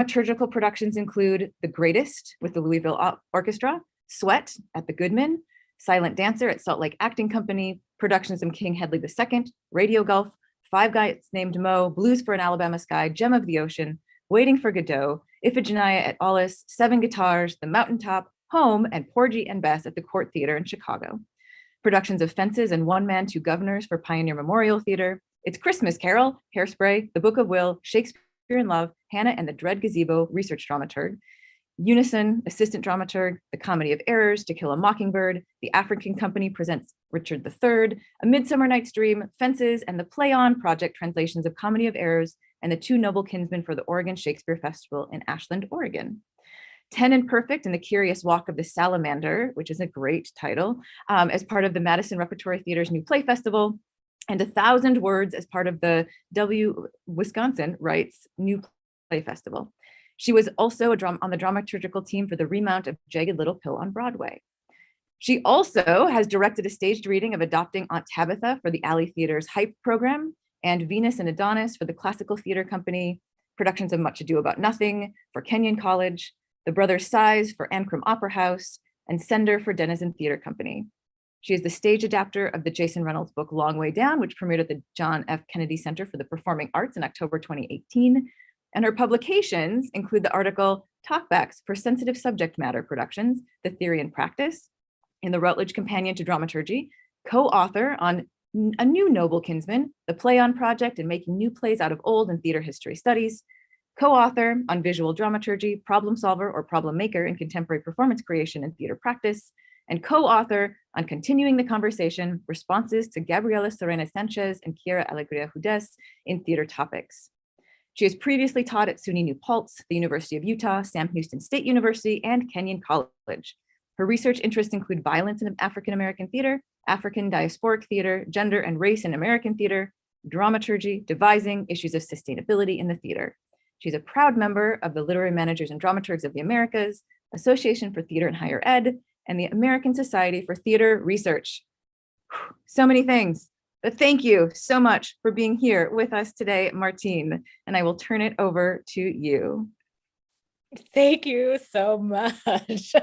Dramaturgical productions include The Greatest with the Louisville Orchestra, Sweat at the Goodman, Silent Dancer at Salt Lake Acting Company, productions of King Hedley II, Radio Gulf, Five Guys Named Mo, Blues for an Alabama Sky, Gem of the Ocean, Waiting for Godot, Iphigenia at Aulis, Seven Guitars, The Mountaintop, Home, and Porgy and Bess at the Court Theater in Chicago. Productions of Fences and One Man, Two Guvnors for Pioneer Memorial Theater, It's Christmas Carol, Hairspray, The Book of Will, Shakespeare in Love, Hannah and the Dread Gazebo, Research Dramaturg, Unison, Assistant Dramaturg, The Comedy of Errors, To Kill a Mockingbird, The African Company presents Richard III, A Midsummer Night's Dream, Fences, and the Play On Project translations of Comedy of Errors and The Two Noble Kinsmen for the Oregon Shakespeare Festival in Ashland, Oregon. 10 and Perfect and the Curious Walk of the Salamander, which is a great title, as part of the Madison Repertory Theater's New Play Festival, and 1,000 Words as part of the Wisconsin Writes New Play Festival. She was also on the dramaturgical team for the remount of Jagged Little Pill on Broadway. She also has directed a staged reading of Adopting Aunt Tabitha for the Alley Theater's Hype program, and Venus and Adonis for the Classical Theater Company, productions of Much Ado About Nothing for Kenyon College, The Brothers Size for Ancram Opera House, and Sender for Denizen Theater Company. She is the stage adapter of the Jason Reynolds book Long Way Down, which premiered at the John F. Kennedy Center for the Performing Arts in October 2018. And her publications include the article Talkbacks for Sensitive Subject Matter Productions, The Theory and Practice, in the Routledge Companion to Dramaturgy, co-author on A New Noble Kinsman, The Play On Project and Making New Plays Out of Old in Theater History Studies, co-author on Visual Dramaturgy, Problem Solver or Problem Maker in Contemporary Performance Creation and Theater Practice, and co-author on Continuing the Conversation, Responses to Gabriela Serena Sanchez and Kiera Alegria Hudes in Theater Topics. She has previously taught at SUNY New Paltz, the University of Utah, Sam Houston State University, and Kenyon College. Her research interests include violence in African American theater, African diasporic theater, gender and race in American theater, dramaturgy, devising, issues of sustainability in the theater. She's a proud member of the Literary Managers and Dramaturgs of the Americas, Association for Theater and Higher Ed, and the American Society for Theater Research. So many things, but thank you so much for being here with us today, Martine, and I will turn it over to you. Thank you so much.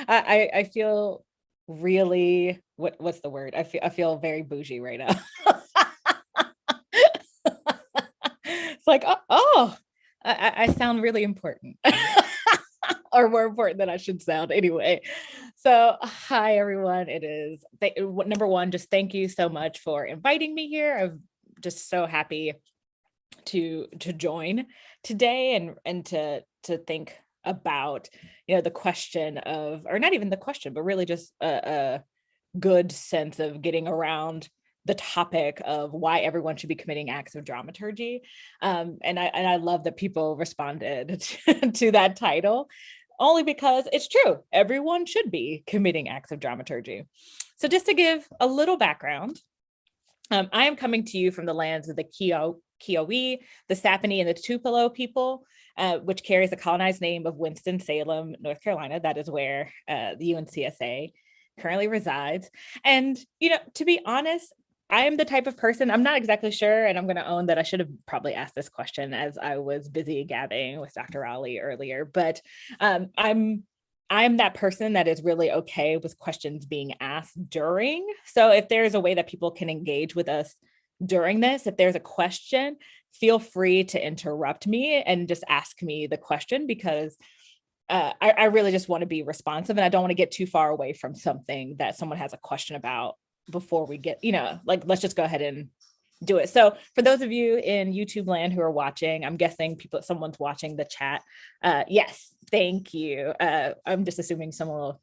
I feel really, what's the word? I feel very bougie right now. It's like, I sound really important. Or more important than I should sound anyway. So hi, everyone. It is number one, just thank you so much for inviting me here. I'm just so happy to join today and to think about, the question of, or not even the question, but really just a good sense of getting around the topic of why everyone should be committing acts of dramaturgy. And I love that people responded to that title, only because it's true. Everyone should be committing acts of dramaturgy. So just to give a little background, I am coming to you from the lands of the Kiowa, the Saponi, and the Tupelo people, which carries the colonized name of Winston-Salem, North Carolina. That is where the UNCSA currently resides. And, to be honest, I am the type of person, I'm not exactly sure, and I'm going to own that I should have probably asked this question as I was busy gabbing with Dr. Rowley earlier, but I'm that person that is really okay with questions being asked during. So if there's a way that people can engage with us during this, if there's a question, feel free to interrupt me and just ask me the question, because I really just want to be responsive, and I don't want to get too far away from something that someone has a question about before we get, let's just go ahead and do it. So for those of you in YouTube land who are watching, I'm guessing someone's watching the chat. Yes, thank you. I'm just assuming someone will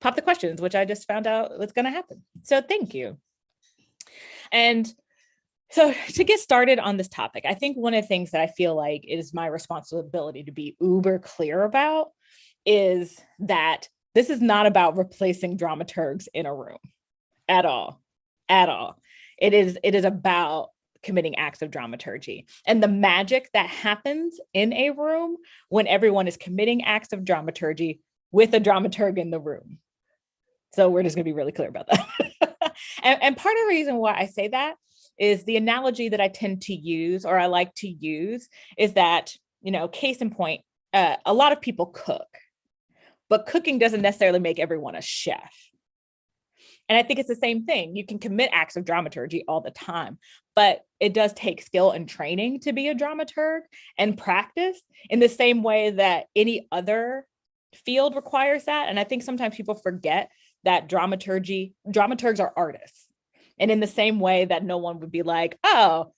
pop the questions, which I just found out was going to happen. So thank you. And so to get started on this topic, I think one of the things that I feel like is my responsibility to be uber clear about is that this is not about replacing dramaturgs in a room. At all. It is about committing acts of dramaturgy and the magic that happens in a room when everyone is committing acts of dramaturgy with a dramaturg in the room. So we're just going to be really clear about that. and part of the reason why I say that is the analogy that I tend to use, or I like to use, is that case in point, a lot of people cook, but cooking doesn't necessarily make everyone a chef. And I think it's the same thing. You can commit acts of dramaturgy all the time, but it does take skill and training to be a dramaturg and practice in the same way that any other field requires that. And I think sometimes people forget that dramaturgs are artists. And in the same way that no one would be like, oh,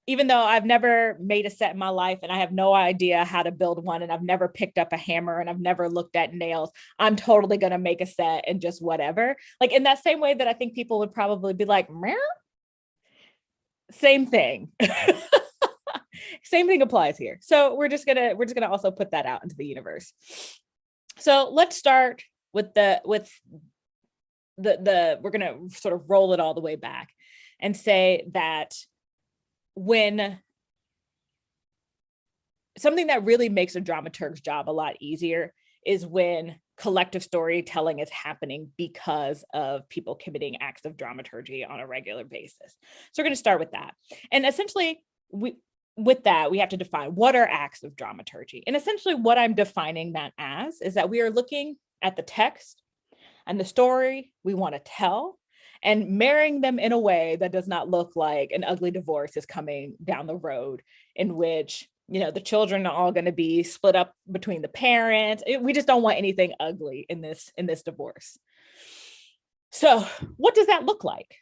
even though I've never made a set in my life and I have no idea how to build one and I've never picked up a hammer and I've never looked at nails, I'm totally going to make a set and just whatever. Like in that same way that I think people would probably be like, meow. Same thing. Same thing applies here. So we're just gonna also put that out into the universe. So let's start with the we're gonna sort of roll it all the way back and say that when something that really makes a dramaturg's job a lot easier is when collective storytelling is happening because of people committing acts of dramaturgy on a regular basis. So we're going to start with that. And essentially, with that, we have to define what are acts of dramaturgy. And essentially what I'm defining that as is that we are looking at the text and the story we want to tell and marrying them in a way that does not look like an ugly divorce is coming down the road in which, the children are all going to be split up between the parents. We just don't want anything ugly in this divorce. So what does that look like?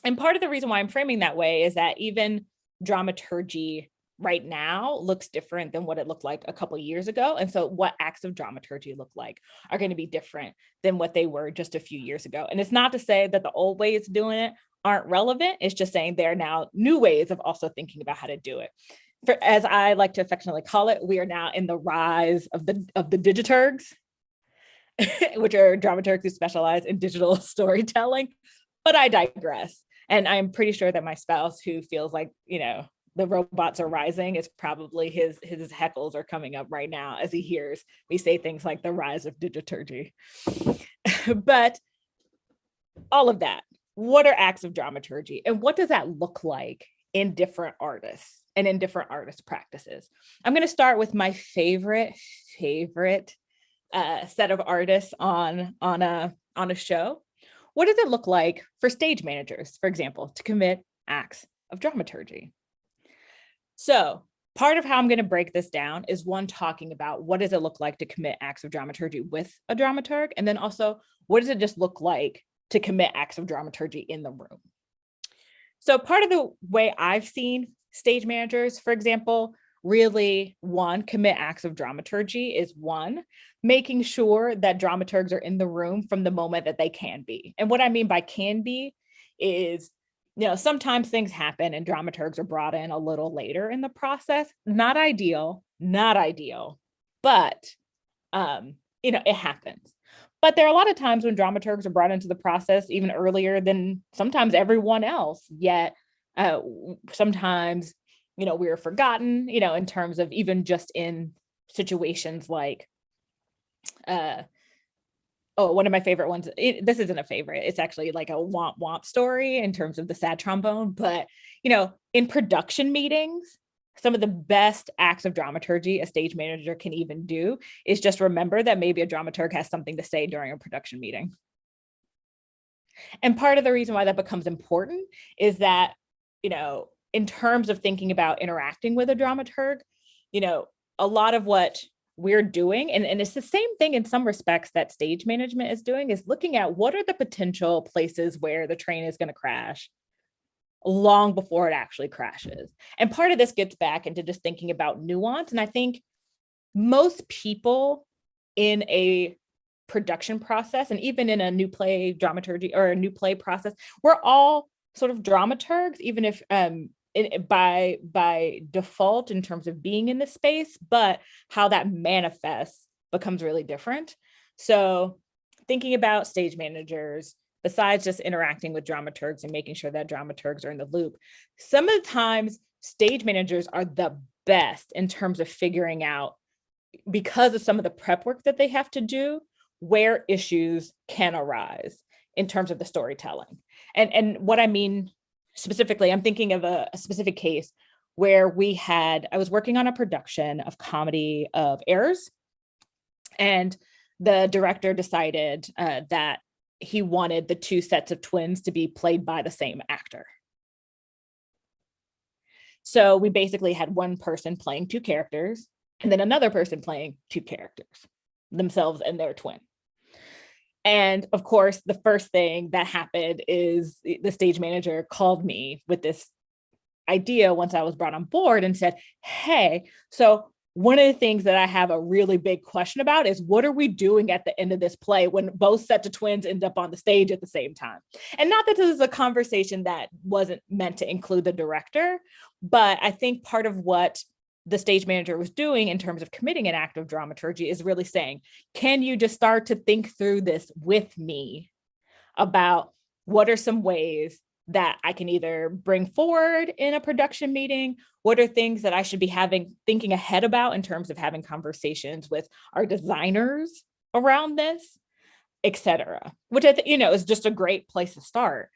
And part of the reason why I'm framing that way is that even dramaturgy right now looks different than what it looked like a couple of years ago. And so what acts of dramaturgy look like are going to be different than what they were just a few years ago. And it's not to say that the old ways of doing it aren't relevant. It's just saying there are now new ways of also thinking about how to do it. As I like to affectionately call it, we are now in the rise of the Digiturgs, which are dramaturgs who specialize in digital storytelling. But I digress. And I'm pretty sure that my spouse, who feels like, the robots are rising, is probably his heckles are coming up right now as he hears me say things like the rise of Digiturgy. But all of that, what are acts of dramaturgy? And what does that look like in different artists and in different artist practices? I'm going to start with my favorite set of artists on a show. What does it look like for stage managers, for example, to commit acts of dramaturgy? So part of how I'm going to break this down is one, talking about what does it look like to commit acts of dramaturgy with a dramaturg? And then also, what does it just look like to commit acts of dramaturgy in the room? So part of the way I've seen stage managers, for example, really commit acts of dramaturgy is making sure that dramaturgs are in the room from the moment that they can be. And what I mean by can be is, sometimes things happen and dramaturgs are brought in a little later in the process. Not ideal, but it happens. But there are a lot of times when dramaturgs are brought into the process even earlier than sometimes everyone else, yet sometimes, we're forgotten, in terms of even just in situations like, one of my favorite ones, this isn't a favorite, it's actually like a womp womp story in terms of the sad trombone, but, in production meetings, some of the best acts of dramaturgy a stage manager can even do is just remember that maybe a dramaturg has something to say during a production meeting. And part of the reason why that becomes important is that, in terms of thinking about interacting with a dramaturg, a lot of what we're doing, and it's the same thing in some respects that stage management is doing, is looking at what are the potential places where the train is going to crash long before it actually crashes. And part of this gets back into just thinking about nuance. And I think most people in a production process, and even in a new play dramaturgy or a new play process, we're all sort of dramaturgs, even if by default in terms of being in this space, but how that manifests becomes really different. So thinking about stage managers, besides just interacting with dramaturgs and making sure that dramaturgs are in the loop, some of the times stage managers are the best in terms of figuring out, because of some of the prep work that they have to do, where issues can arise in terms of the storytelling. And what I mean specifically, I'm thinking of a specific case where I was working on a production of Comedy of Errors, and the director decided that he wanted the two sets of twins to be played by the same actor. So we basically had one person playing two characters and then another person playing two characters, themselves and their twin. And of course, the first thing that happened is the stage manager called me with this idea once I was brought on board and said, hey, so one of the things that I have a really big question about is what are we doing at the end of this play when both sets of twins end up on the stage at the same time? And not that this is a conversation that wasn't meant to include the director, but I think part of what the stage manager was doing in terms of committing an act of dramaturgy is really saying, can you just start to think through this with me about what are some ways that I can either bring forward in a production meeting? What are things that I should be thinking ahead about in terms of having conversations with our designers around this, et cetera, which I think, is just a great place to start.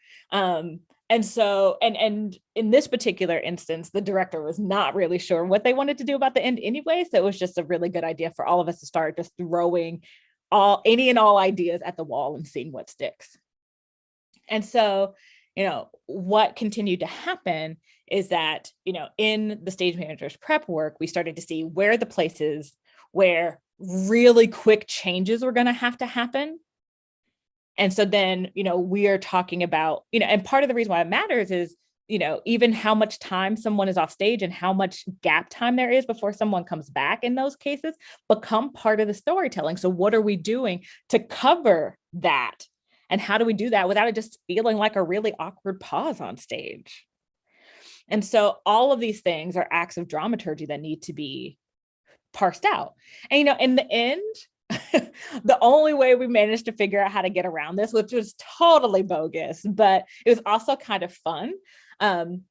And so, and in this particular instance, the director was not really sure what they wanted to do about the end anyway. So it was just a really good idea for all of us to start just throwing any and all ideas at the wall and seeing what sticks. And so, what continued to happen is that, in the stage manager's prep work, we started to see where the places where really quick changes were going to have to happen. And so then, we are talking about, and part of the reason why it matters is, even how much time someone is off stage and how much gap time there is before someone comes back in those cases become part of the storytelling. So what are we doing to cover that? And how do we do that without it just feeling like a really awkward pause on stage? And so all of these things are acts of dramaturgy that need to be parsed out. And, in the end, the only way we managed to figure out how to get around this, which was totally bogus, but it was also kind of fun. And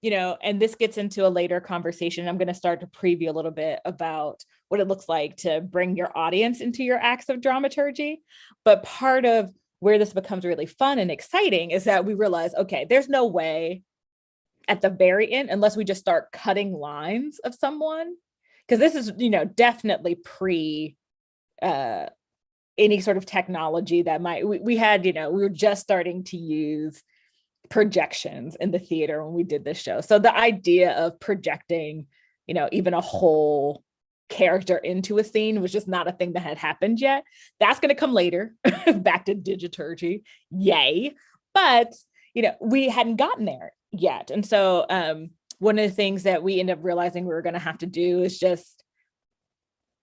this gets into a later conversation. I'm going to start to preview a little bit about what it looks like to bring your audience into your acts of dramaturgy. But part of where this becomes really fun and exciting is that we realize, okay, there's no way at the very end, unless we just start cutting lines of someone, because this is, definitely pre any sort of technology that we had, we were just starting to use projections in the theater when we did this show. So the idea of projecting, even a whole character into a scene was just not a thing that had happened yet. That's going to come later. Back to digiturgy, yay. But we hadn't gotten there yet. And so one of the things that we ended up realizing we were going to have to do is just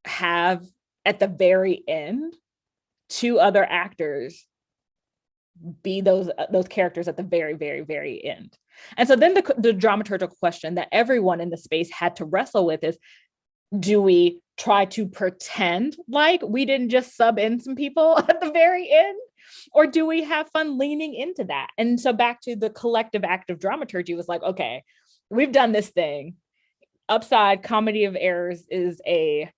have at the very end two other actors be those characters at the very, very, very end. And so then the dramaturgical question that everyone in the space had to wrestle with is, do we try to pretend like we didn't just sub in some people at the very end? Or do we have fun leaning into that? And so back to the collective act of dramaturgy was like, okay, we've done this thing. Upside Comedy of Errors is a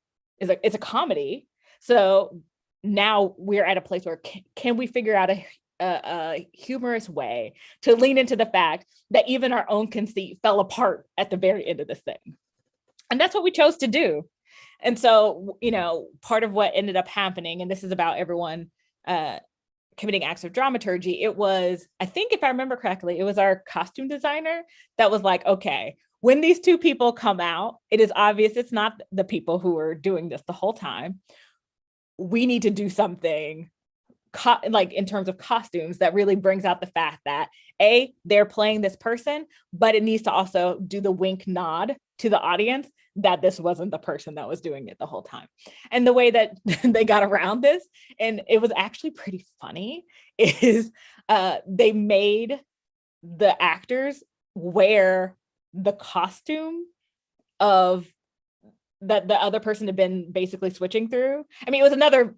comedy. So now we're at a place where can we figure out a humorous way to lean into the fact that even our own conceit fell apart at the very end of this thing. And that's what we chose to do. And so, part of what ended up happening, and this is about everyone committing acts of dramaturgy, it was, I think if I remember correctly, it was our costume designer that was like, okay, when these two people come out, it is obvious it's not the people who are doing this the whole time. We need to do something like in terms of costumes that really brings out the fact that they're playing this person, but it needs to also do the wink nod to the audience that this wasn't the person that was doing it the whole time. And the way that they got around this, and it was actually pretty funny, is they made the actors wear the costume of that the other person had been basically switching through. I mean, it was another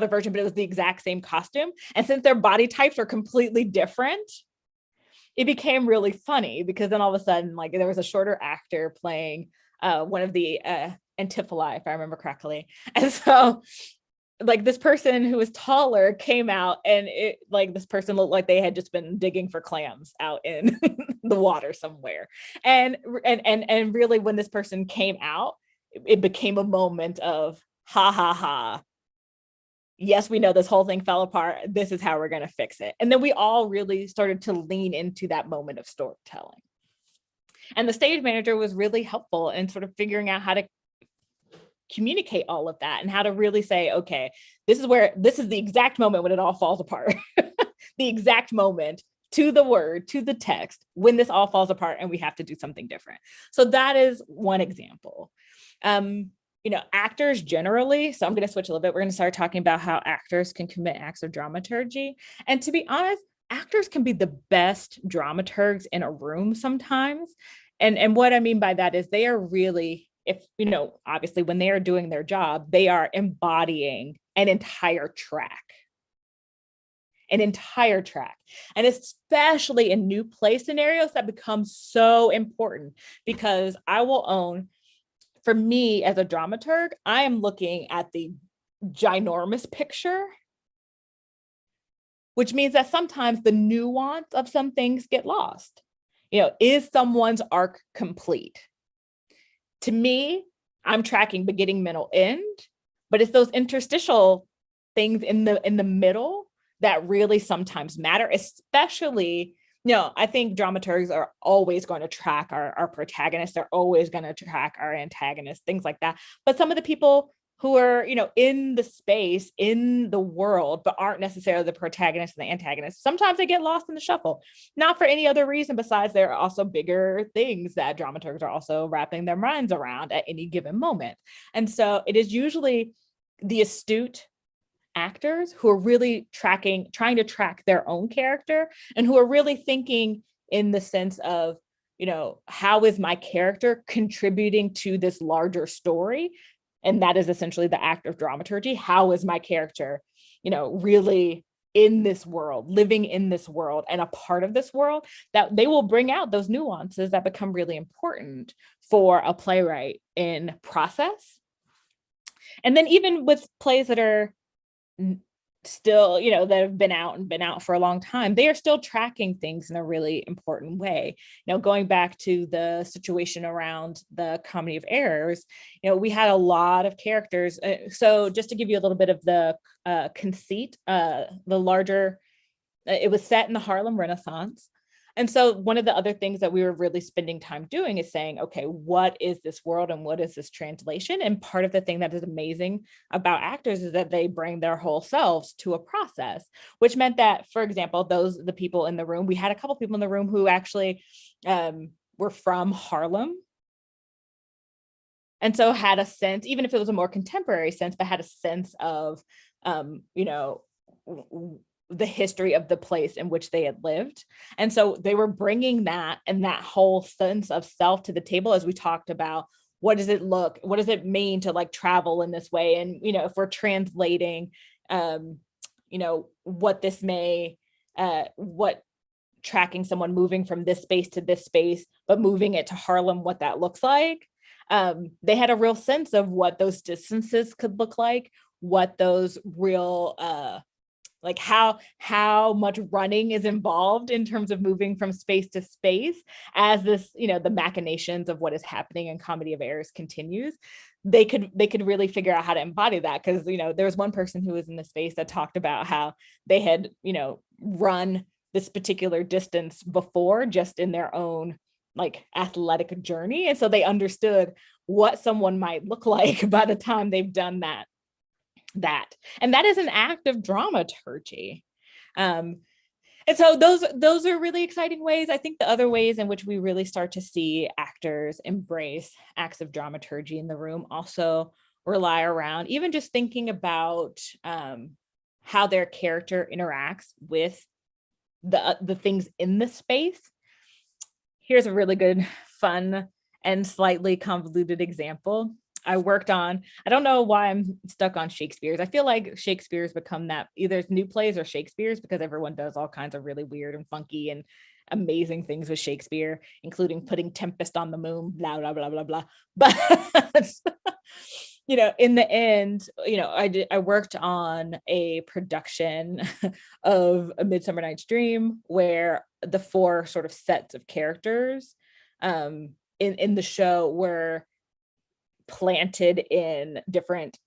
version, but it was the exact same costume. And since their body types are completely different, it became really funny because then all of a sudden, like, there was a shorter actor playing one of the Antipholi, if I remember correctly. And so like this person who was taller came out, and it like this person looked like they had just been digging for clams out in the water somewhere. And really when this person came out, it became a moment of ha ha ha. Yes, we know this whole thing fell apart. This is how we're going to fix it. And then we all really started to lean into that moment of storytelling. And the stage manager was really helpful in sort of figuring out how to communicate all of that and how to really say, okay, this is the exact moment when it all falls apart. The exact moment to the word, to the text, when this all falls apart and we have to do something different. So that is one example. Actors generally, so I'm going to switch a little bit. We're going to start talking about how actors can commit acts of dramaturgy. And to be honest, actors can be the best dramaturgs in a room sometimes. And what I mean by that is they are really, obviously when they are doing their job, they are embodying an entire track. And especially in new play scenarios, that becomes so important, because I will own, for me as a dramaturg, I am looking at the ginormous picture, which means that sometimes the nuance of some things get lost. Is someone's arc complete? To me, I'm tracking beginning, middle, end, but it's those interstitial things in the middle that really sometimes matter, especially, I think dramaturgs are always going to track our protagonists. They're always going to track our antagonists, things like that. But some of the people who are, in the space, in the world, but aren't necessarily the protagonist and the antagonist, sometimes they get lost in the shuffle, not for any other reason besides there are also bigger things that dramaturgs are also wrapping their minds around at any given moment. And so it is usually the astute actors who are really trying to track their own character, and who are really thinking in the sense of, how is my character contributing to this larger story? And that is essentially the act of dramaturgy. How is my character, really in this world, living in this world and a part of this world, that they will bring out those nuances that become really important for a playwright in process. And then even with plays that are still, that have been out for a long time, they are still tracking things in a really important way. Going back to the situation around the Comedy of Errors, we had a lot of characters. So just to give you a little bit of the conceit, it was set in the Harlem Renaissance. And so one of the other things that we were really spending time doing is saying, okay, what is this world and what is this translation? And part of the thing that is amazing about actors is that they bring their whole selves to a process, which meant that, for example, the people in the room, we had a couple people in the room who actually were from Harlem. And so had a sense, even if it was a more contemporary sense, but had a sense of, the history of the place in which they had lived. And so they were bringing that and that whole sense of self to the table, as we talked about, what does it mean to like travel in this way? And, if we're translating, what this may, what tracking someone moving from this space to this space, but moving it to Harlem, what that looks like. They had a real sense of what those distances could look like, what those real, like how much running is involved in terms of moving from space to space as this, the machinations of what is happening in Comedy of Errors continues. They could really figure out how to embody that, because, there was one person who was in the space that talked about how they had, run this particular distance before, just in their own like athletic journey. And so they understood what someone might look like by the time they've done that. And that is an act of dramaturgy. And so those are really exciting ways. I think the other ways in which we really start to see actors embrace acts of dramaturgy in the room also rely around even just thinking about how their character interacts with the things in the space. Here's a really good, fun, and slightly convoluted example. I don't know why I'm stuck on Shakespeare's. I feel like Shakespeare's become that, either it's new plays or Shakespeare's, because everyone does all kinds of really weird and funky and amazing things with Shakespeare, including putting Tempest on the moon, blah, blah, blah, blah, blah. But in the end, I worked on a production of A Midsummer Night's Dream where the four sort of sets of characters in the show were planted in different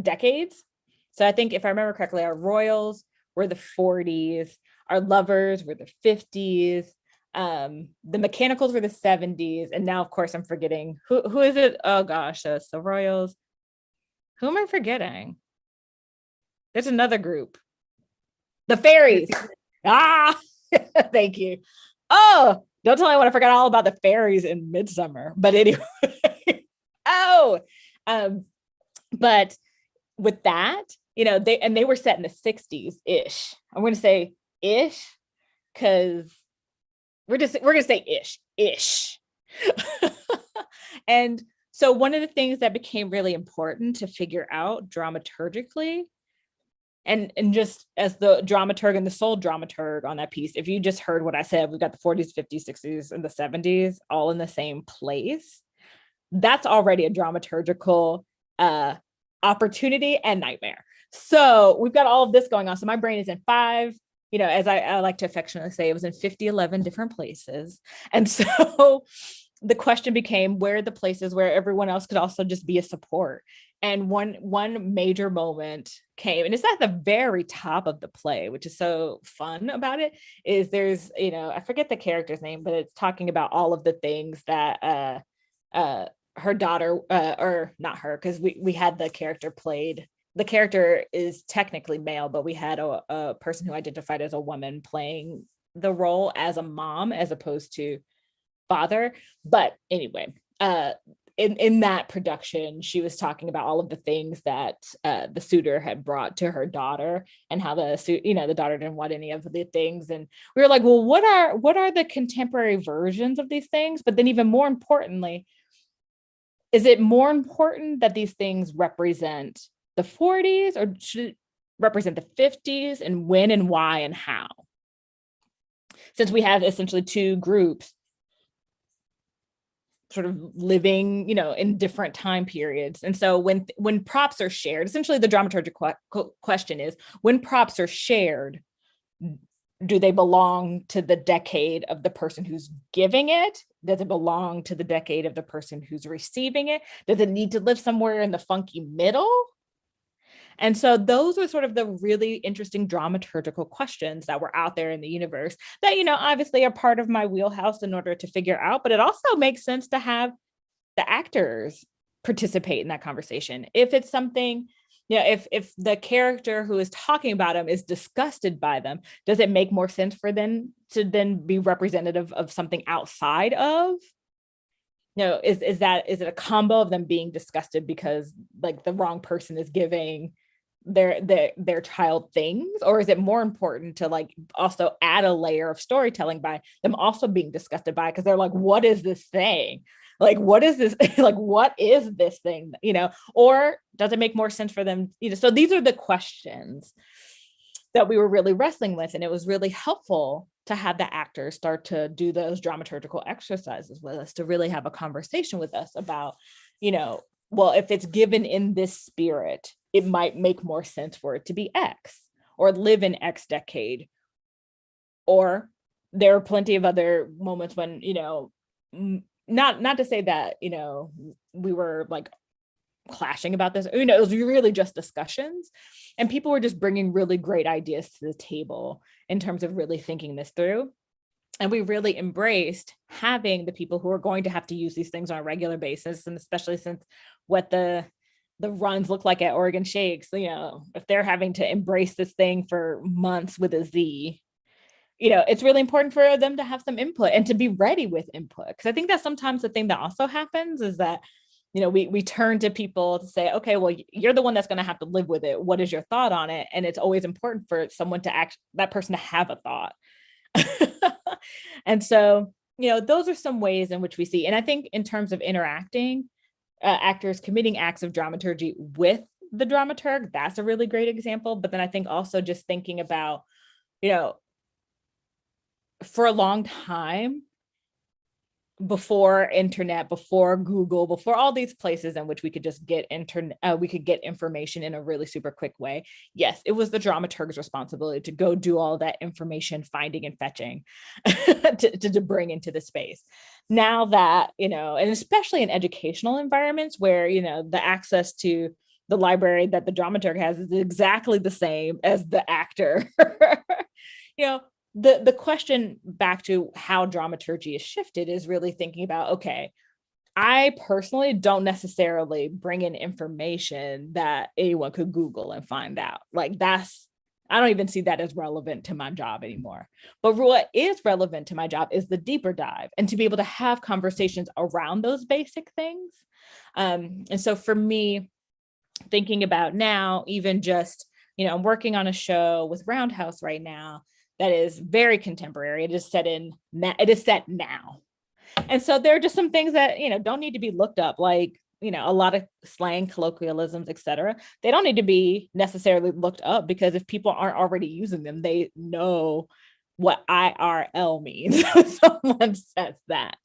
decades. So I think if I remember correctly, our royals were the 40s, our lovers were the 50s, the mechanicals were the 70s, and now of course I'm forgetting who is it. Oh gosh, so it's the royals. Who am I forgetting? There's another group. The fairies. Thank you. Oh, don't tell me when I forgot all about the fairies in Midsummer. But anyway. But with that, they were set in the 60s ish. I'm going to say ish because we're going to say ish. And so one of the things that became really important to figure out dramaturgically, and just as the dramaturg and the sole dramaturg on that piece, if you just heard what I said, we've got the 40s, 50s, 60s, and the 70s all in the same place. That's already a dramaturgical opportunity and nightmare. So we've got all of this going on. So my brain is in five, as I like to affectionately say, it was in 11 different places. And so the question became, where are the places where everyone else could also just be a support? And one major moment came, and it's at the very top of the play, which is so fun about it, is there's, I forget the character's name, but it's talking about all of the things that her daughter, or not her, because we had the character played. The character is technically male, but we had a person who identified as a woman playing the role as a mom as opposed to father. But anyway, in that production, she was talking about all of the things that the suitor had brought to her daughter, and how the daughter didn't want any of the things. And we were like, well, what are the contemporary versions of these things? But then even more importantly, is it more important that these things represent the 40s, or should it represent the 50s, and when and why and how? Since we have essentially two groups sort of living, in different time periods. And so when props are shared, essentially the dramaturgical question is, when props are shared, do they belong to the decade of the person who's giving it? Does it belong to the decade of the person who's receiving it? Does it need to live somewhere in the funky middle? And so those are sort of the really interesting dramaturgical questions that were out there in the universe that, obviously are part of my wheelhouse in order to figure out, but it also makes sense to have the actors participate in that conversation. If it's something, if the character who is talking about them is disgusted by them, does it make more sense for them to then be representative of something outside of? Is it a combo of them being disgusted because like the wrong person is giving their child things, or is it more important to like also add a layer of storytelling by them also being disgusted by it because they're like, what is this thing? Like, what is this? Like, what is this thing? Or does it make more sense for them? So these are the questions that we were really wrestling with, and it was really helpful to have the actors start to do those dramaturgical exercises with us, to really have a conversation with us about, well, if it's given in this spirit, it might make more sense for it to be X or live in X decade. Or there are plenty of other moments when, not to say that, we were like clashing about this, it was really just discussions, and people were just bringing really great ideas to the table in terms of really thinking this through. And we really embraced having the people who are going to have to use these things on a regular basis, and especially since what the runs look like at Oregon Shakes, if they're having to embrace this thing for months with a Z, it's really important for them to have some input and to be ready with input. Because I think that's sometimes the thing that also happens is that, we turn to people to say, okay, well, you're the one that's going to have to live with it. What is your thought on it? And it's always important for someone to that person to have a thought. And so, those are some ways in which we see. And I think in terms of interacting, actors committing acts of dramaturgy with the dramaturg, that's a really great example. But then I think also just thinking about, for a long time, before internet, before Google, before all these places in which we could just get we could get information in a really super quick way. Yes, it was the dramaturg's responsibility to go do all that information finding and fetching to bring into the space. Now that, and especially in educational environments where, the access to the library that the dramaturg has is exactly the same as the actor. The question back to how dramaturgy is shifted is really thinking about, okay, I personally don't necessarily bring in information that anyone could Google and find out. Like I don't even see that as relevant to my job anymore. But what is relevant to my job is the deeper dive and to be able to have conversations around those basic things. And so for me, thinking about now, even just, I'm working on a show with Roundhouse right now that is very contemporary. It is set now. And so there are just some things that, don't need to be looked up, like, a lot of slang, colloquialisms, et cetera. They don't need to be necessarily looked up because if people aren't already using them, they know what IRL means. Someone says that.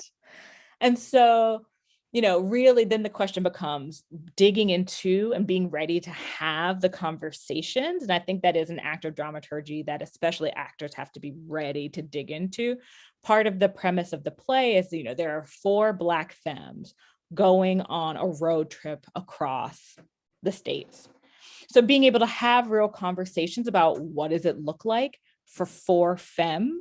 And so, really then the question becomes digging into and being ready to have the conversations. And I think that is an act of dramaturgy that especially actors have to be ready to dig into. Part of the premise of the play is, there are 4 Black femmes going on a road trip across the states. So being able to have real conversations about what does it look like for 4 femmes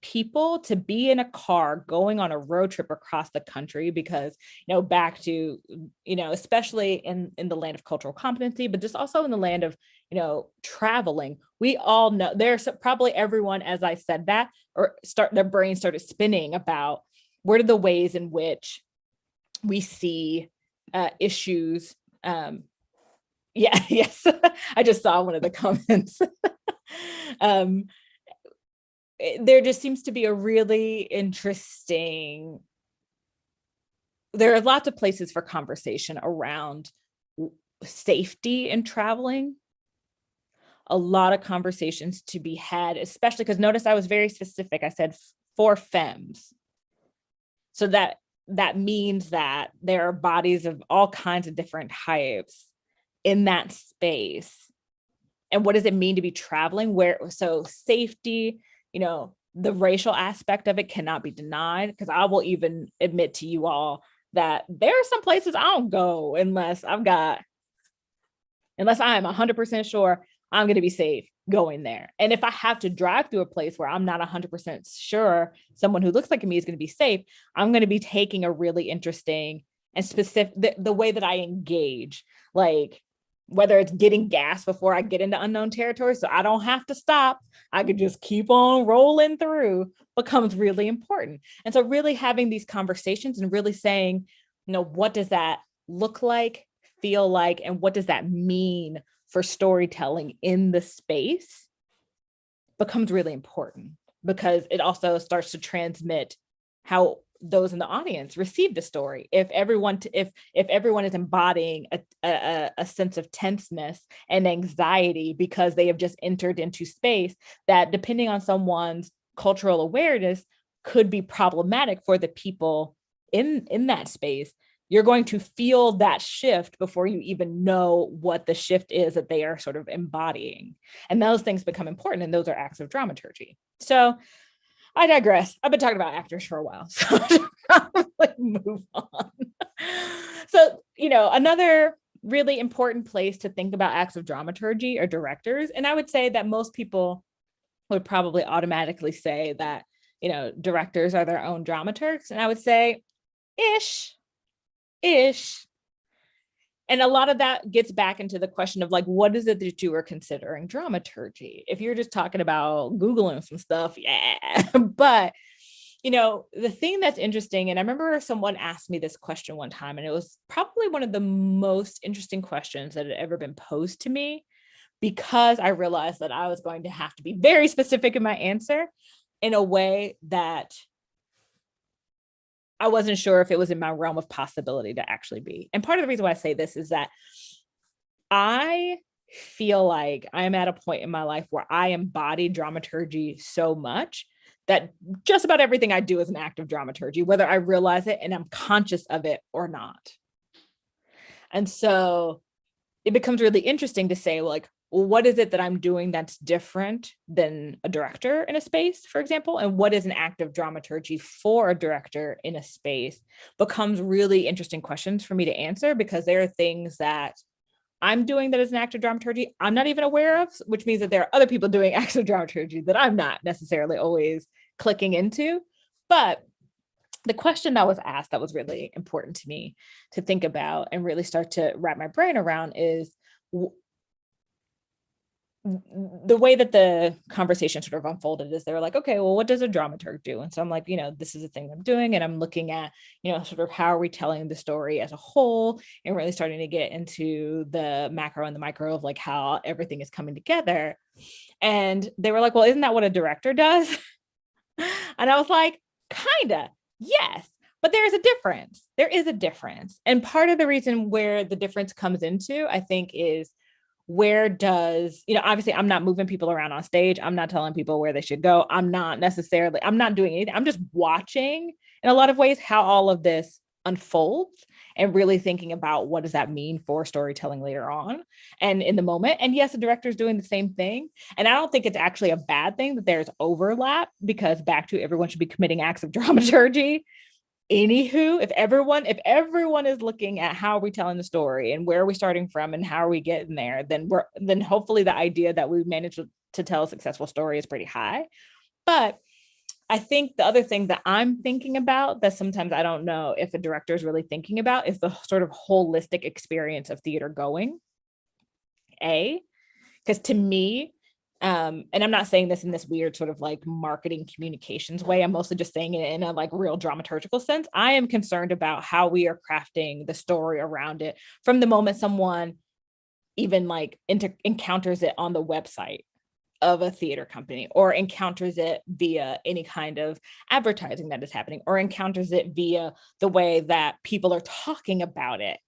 people to be in a car going on a road trip across the country, because back to especially in the land of cultural competency, but just also in the land of traveling, we all know there's probably everyone, as I said that, or their brain started spinning about what are the ways in which we see issues. Yes, I just saw one of the comments. There just seems to be a really interesting, there are lots of places for conversation around safety in traveling. A lot of conversations to be had, especially because notice I was very specific. I said 4 femmes. So that means that there are bodies of all kinds of different types in that space. And what does it mean to be traveling? So safety, the racial aspect of it cannot be denied, because I will even admit to you all that there are some places I don't go unless I am 100% sure I'm going to be safe going there. And if I have to drive through a place where I'm not 100% sure someone who looks like me is going to be safe, I'm going to be taking a really interesting and specific, the way that I engage, like whether it's getting gas before I get into unknown territory, so I don't have to stop, I could just keep on rolling through, becomes really important. And so really having these conversations and really saying, what does that look like, feel like, and what does that mean for storytelling in the space becomes really important, because it also starts to transmit how those in the audience receive the story. If everyone is embodying a sense of tenseness and anxiety because they have just entered into space that, depending on someone's cultural awareness, could be problematic for the people in that space, you're going to feel that shift before you even know what the shift is that they are sort of embodying. And those things become important, and those are acts of dramaturgy. So I digress. I've been talking about actors for a while, so I'll probably move on. So, another really important place to think about acts of dramaturgy are directors. And I would say that most people would probably automatically say that, directors are their own dramaturgs. And I would say, ish. And a lot of that gets back into the question of like, what is it that you are considering dramaturgy? If you're just talking about Googling some stuff, yeah. But, the thing that's interesting, and I remember someone asked me this question one time, and it was probably one of the most interesting questions that had ever been posed to me, because I realized that I was going to have to be very specific in my answer in a way that I wasn't sure if it was in my realm of possibility to actually be. And part of the reason why I say this is that I feel like I am at a point in my life where I embody dramaturgy so much that just about everything I do is an act of dramaturgy, whether I realize it and I'm conscious of it or not. And so it becomes really interesting to say, like, well, what is it that I'm doing that's different than a director in a space, for example? And what is an act of dramaturgy for a director in a space becomes really interesting questions for me to answer, because there are things that I'm doing that is an act of dramaturgy I'm not even aware of, which means that there are other people doing acts of dramaturgy that I'm not necessarily always clicking into. But the question that was asked that was really important to me to think about and really start to wrap my brain around is the way that the conversation sort of unfolded is they were like, okay, well, what does a dramaturg do? And so I'm like, this is the thing I'm doing. And I'm looking at, sort of how are we telling the story as a whole, and really starting to get into the macro and the micro of like how everything is coming together. And they were like, well, isn't that what a director does? And I was like, kinda, yes. But there is a difference. There is a difference. And part of the reason where the difference comes into, I think, is where does, obviously I'm not moving people around on stage. I'm not telling people where they should go. I'm not doing anything. I'm just watching in a lot of ways how all of this unfolds and really thinking about what does that mean for storytelling later on and in the moment. And yes, the director is doing the same thing. And I don't think it's actually a bad thing that there's overlap, because back to everyone should be committing acts of dramaturgy. Anywho, if everyone is looking at how are we telling the story and where are we starting from and how are we getting there, then hopefully the idea that we managed to tell a successful story is pretty high. But I think the other thing that I'm thinking about that sometimes I don't know if a director is really thinking about is the sort of holistic experience of theater going. Because to me, and I'm not saying this in this weird sort of like marketing communications way. I'm mostly just saying it in a like real dramaturgical sense. I am concerned about how we are crafting the story around it from the moment someone even like encounters it on the website of a theater company, or encounters it via any kind of advertising that is happening, or encounters it via the way that people are talking about it.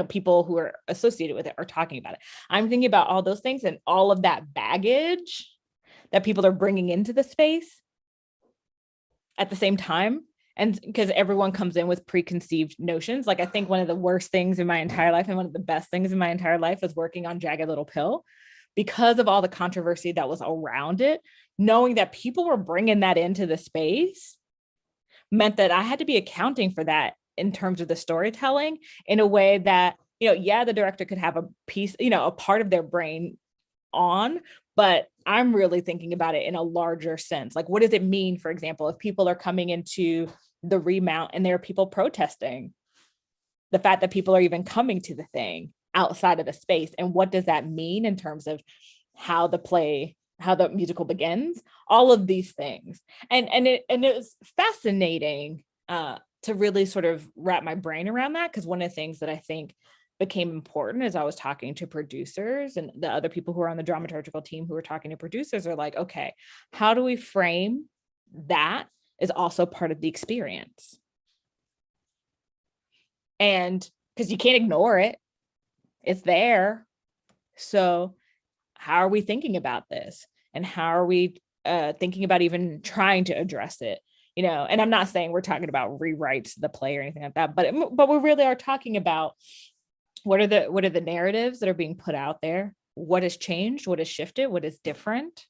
People who are associated with it are talking about it. I'm thinking about all those things and all of that baggage that people are bringing into the space at the same time. And because everyone comes in with preconceived notions. Like I think one of the worst things in my entire life and one of the best things in my entire life was working on Jagged Little Pill, because of all the controversy that was around it. Knowing that people were bringing that into the space meant that I had to be accounting for that in terms of the storytelling in a way that, the director could have a piece, a part of their brain on, but I'm really thinking about it in a larger sense. Like, what does it mean, for example, if people are coming into the remount and there are people protesting the fact that people are even coming to the thing outside of the space? And what does that mean in terms of how the musical begins? All of these things. And it was fascinating, to really sort of wrap my brain around that, because one of the things that I think became important as I was talking to producers and the other people who are on the dramaturgical team who were talking to producers are like, okay, how do we frame that as also part of the experience? And because you can't ignore it, it's there. So how are we thinking about this? And how are we thinking about even trying to address it? And I'm not saying we're talking about rewrites of the play or anything like that, but we really are talking about what are the narratives that are being put out there? What has changed? What has shifted? What is different?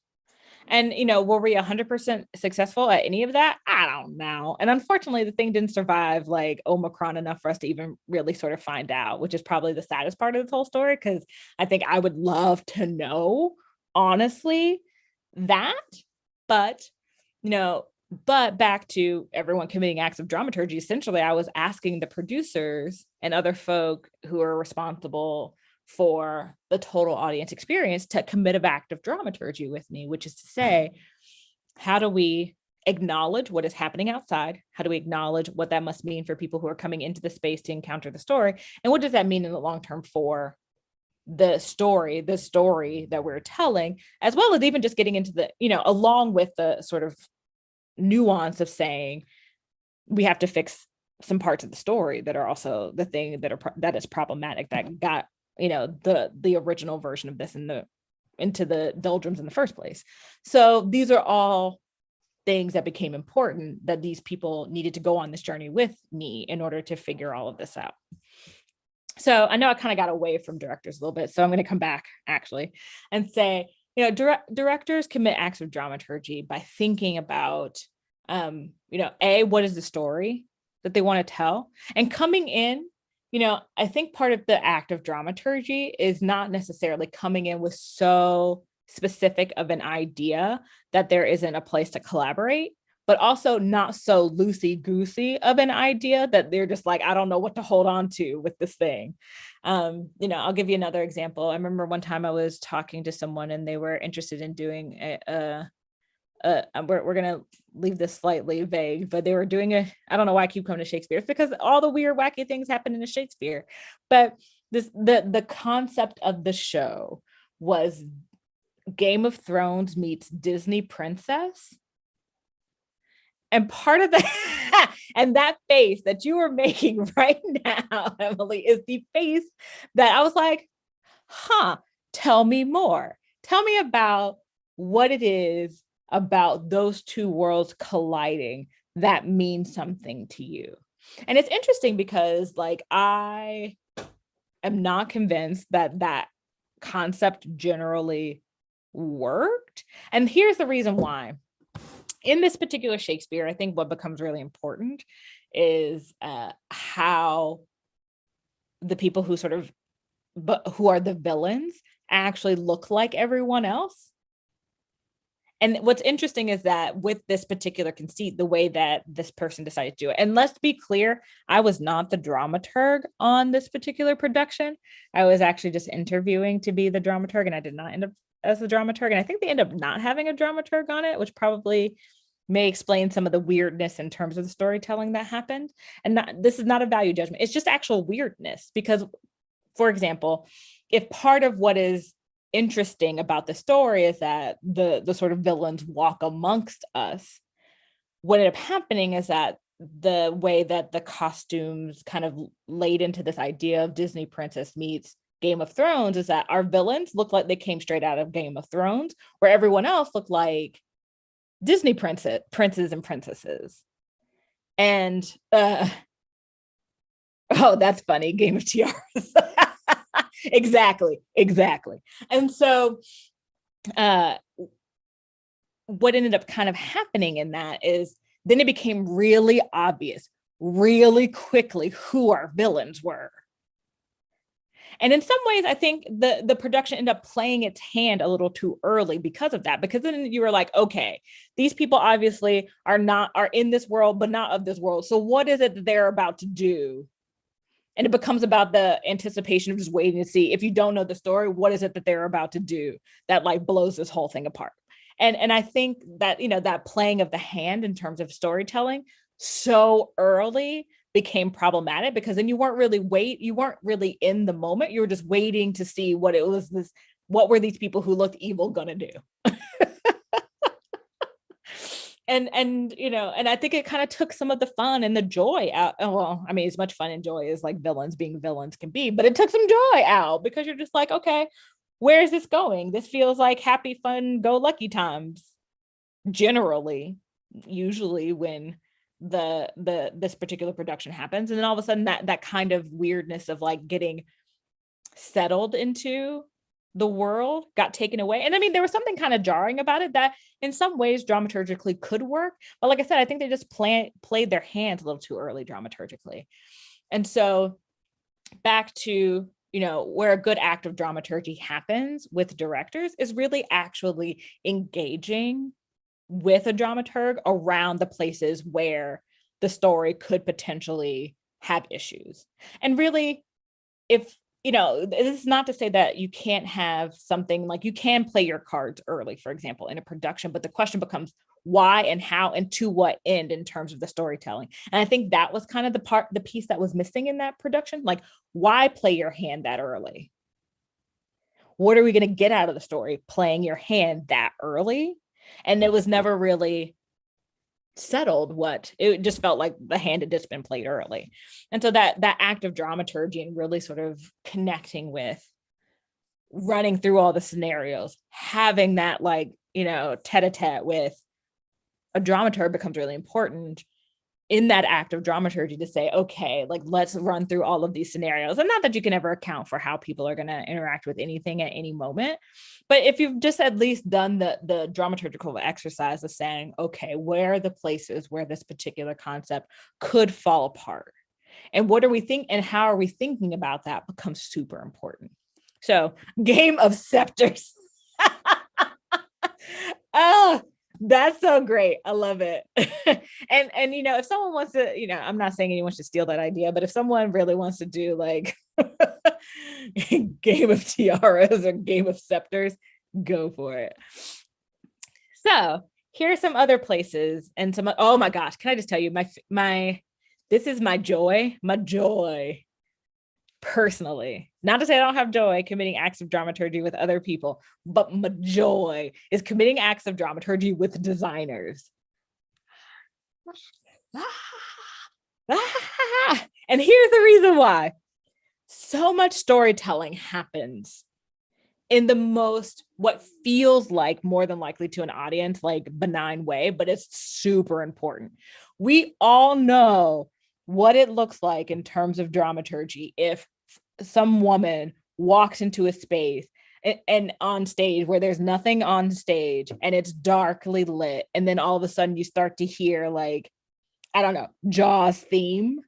And, were we 100% successful at any of that? I don't know. And unfortunately, the thing didn't survive like Omicron enough for us to even really sort of find out, which is probably the saddest part of this whole story. Because I think I would love to know, honestly, that. But, but back to everyone committing acts of dramaturgy, essentially, I was asking the producers and other folk who are responsible for the total audience experience to commit an act of dramaturgy with me, which is to say, how do we acknowledge what is happening outside? How do we acknowledge what that must mean for people who are coming into the space to encounter the story? And what does that mean in the long term for the story that we're telling, as well as even just getting into the, along with the sort of nuance of saying we have to fix some parts of the story that are also the thing that is problematic, that got the original version of this into the doldrums in the first place. So these are all things that became important that these people needed to go on this journey with me in order to figure all of this out. So I know I kind of got away from directors a little bit, so I'm going to come back actually and say, directors commit acts of dramaturgy by thinking about, what is the story that they want to tell, and coming in, I think part of the act of dramaturgy is not necessarily coming in with so specific of an idea that there isn't a place to collaborate, but also not so loosey-goosey of an idea that they're just like, I don't know what to hold on to with this thing. I'll give you another example. I remember one time I was talking to someone and they were interested in doing we're going to leave this slightly vague, but they were doing I don't know why I keep coming to Shakespeare. It's because all the weird, wacky things happen in Shakespeare. But the concept of the show was Game of Thrones meets Disney princess. And part of that, and that face that you are making right now, Emily, is the face that I was like, tell me more. Tell me about what it is about those two worlds colliding that means something to you. And it's interesting because I am not convinced that concept generally worked. And here's the reason why. In this particular Shakespeare, I think what becomes really important is how the people who who are the villains actually look like everyone else. And what's interesting is that with this particular conceit, the way that this person decided to do it, and let's be clear, I was not the dramaturg on this particular production. I was actually just interviewing to be the dramaturg, and I did not end up as the dramaturg. And I think they end up not having a dramaturg on it, which probably may explain some of the weirdness in terms of the storytelling that happened. And this is not a value judgment. It's just actual weirdness. Because, for example, if part of what is interesting about the story is that the sort of villains walk amongst us, what ended up happening is that the way that the costumes kind of laid into this idea of Disney princess meets Game of Thrones is that our villains look like they came straight out of Game of Thrones, where everyone else looked like Disney princes and princesses. And that's funny, Game of Tiaras. Exactly. And so what ended up kind of happening in that is then it became really obvious really quickly who our villains were. And in some ways, I think the production ended up playing its hand a little too early because of that, because then you were like, okay, these people obviously are in this world, but not of this world. So what is it that they're about to do? And it becomes about the anticipation of just waiting to see, if you don't know the story, what is it that they're about to do that blows this whole thing apart? And I think that, that playing of the hand in terms of storytelling so early became problematic, because then you weren't really in the moment. You were just waiting to see what were these people who looked evil gonna do? And I think it kind of took some of the fun and the joy out. Well, I mean, as much fun and joy as villains being villains can be, but it took some joy out, because you're just like, okay, where is this going? This feels like happy, fun, go lucky times. Usually when this particular production happens, and then all of a sudden that kind of weirdness of getting settled into the world got taken away. And I mean, there was something kind of jarring about it that in some ways dramaturgically could work, but like I said, I think they just played their hands a little too early dramaturgically. And so back to where a good act of dramaturgy happens with directors is really actually engaging with a dramaturg around the places where the story could potentially have issues. And really, if this is not to say that you can't have something you can play your cards early, for example, in a production, but the question becomes why and how and to what end in terms of the storytelling. And I think that was kind of the piece that was missing in that production. Why play your hand that early? What are we going to get out of the story playing your hand that early? And it was never really settled it just felt like the hand had just been played early. And so that act of dramaturgy and really sort of connecting with, running through all the scenarios, having that tete-a-tete with a dramaturg becomes really important in that act of dramaturgy to say, okay, like let's run through all of these scenarios. And not that you can ever account for how people are going to interact with anything at any moment, but if you've just at least done the dramaturgical exercise of saying, okay, where are the places where this particular concept could fall apart? And what are we thinking, and how are we thinking about that becomes super important. So, Game of Scepters. Oh, that's so great. I love it. and you know, if someone wants to, you know, I'm not saying anyone should steal that idea, but if someone really wants to do like Game of Tiaras or Game of Scepters, go for it. So here are some other places and some, oh my gosh, can I just tell you this is my joy personally, not to say I don't have joy committing acts of dramaturgy with other people, but my joy is committing acts of dramaturgy with designers. And here's the reason why. So much storytelling happens in the most, what feels like more than likely to an audience, like benign way, but it's super important. We all know what it looks like in terms of dramaturgy if some woman walks into a space and on stage where there's nothing on stage and it's darkly lit, and then all of a sudden you start to hear like, I don't know, Jaws theme,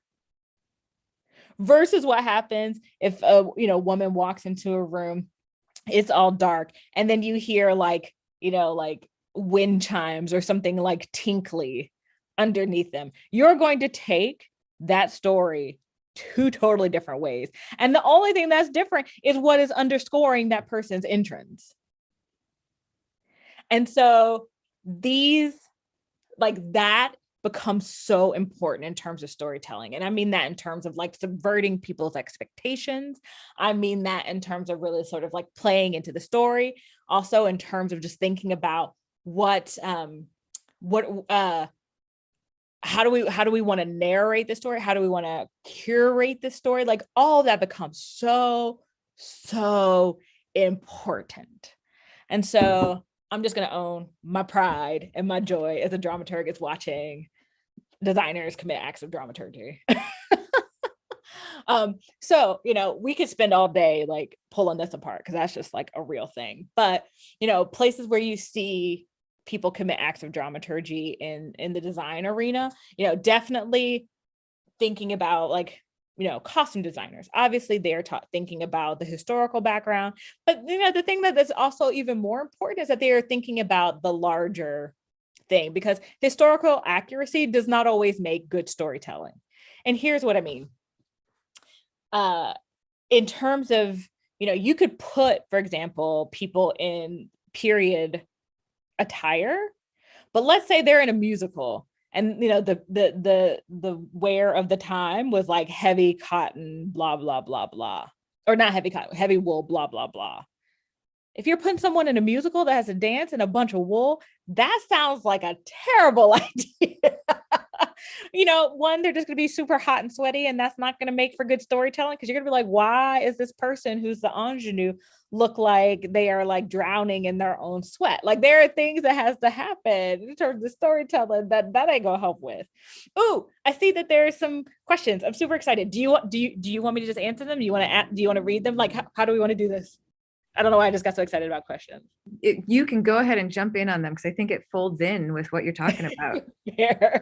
versus what happens if a woman walks into a room, it's all dark, and then you hear like, you know, like wind chimes or something like tinkly underneath them. You're going to take that story two totally different ways. And the only thing that's different is what is underscoring that person's entrance. And so these, like that becomes so important in terms of storytelling. And I mean that in terms of like subverting people's expectations. I mean that in terms of really sort of like playing into the story. Also in terms of just thinking about how do we want to narrate the story? How do we want to curate the story? Like all of that becomes so important. And so I'm just going to own my pride and my joy as a dramaturg is watching designers commit acts of dramaturgy. So, you know, we could spend all day like pulling this apart because that's just like a real thing. But, you know, places where you see people commit acts of dramaturgy in the design arena, you know, definitely thinking about like, you know, costume designers. Obviously they're thinking about the historical background, but you know, the thing that's also even more important is that they are thinking about the larger thing, because historical accuracy does not always make good storytelling. And here's what I mean. In terms of, you know, you could put, for example, people in period attire, but let's say they're in a musical and, you know, the wear of the time was like heavy cotton, blah, blah, blah, blah, or not heavy cotton, heavy wool, blah, blah, blah. If you're putting someone in a musical that has to dance in a bunch of wool, that sounds like a terrible idea. You know, one, they're just going to be super hot and sweaty, and that's not going to make for good storytelling, because you're going to be like, why is this person who's the ingenue look like they are like drowning in their own sweat? Like there are things that has to happen in terms of storytelling that ain't gonna help with. Oh, I see that there are some questions. I'm super excited. Do you want me to just answer them? Do you want to read them? Like how do we want to do this? I don't know why I just got so excited about questions. You can go ahead and jump in on them because I think it folds in with what you're talking about. Yeah.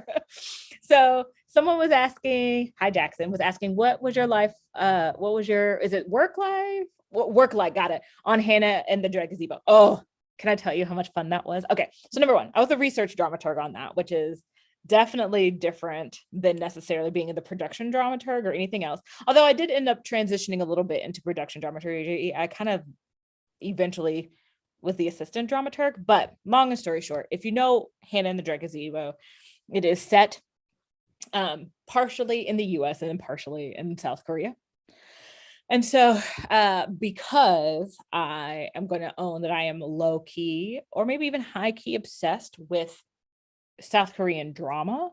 So someone was asking, hi Jackson, was asking, what was your life? What was your, is it work life? Work life, got it, on Hannah and the Dread Gazebo. Oh, can I tell you how much fun that was? Okay, so number one, I was a research dramaturg on that, which is definitely different than necessarily being in the production dramaturg or anything else. Although I did end up transitioning a little bit into production dramaturgy. I kind of eventually was the assistant dramaturg, but long story short, if you know Hannah and the Dread Gazebo, it is set partially in the US and then partially in South Korea. And so because I am going to own that I am low key or maybe even high key obsessed with South Korean drama,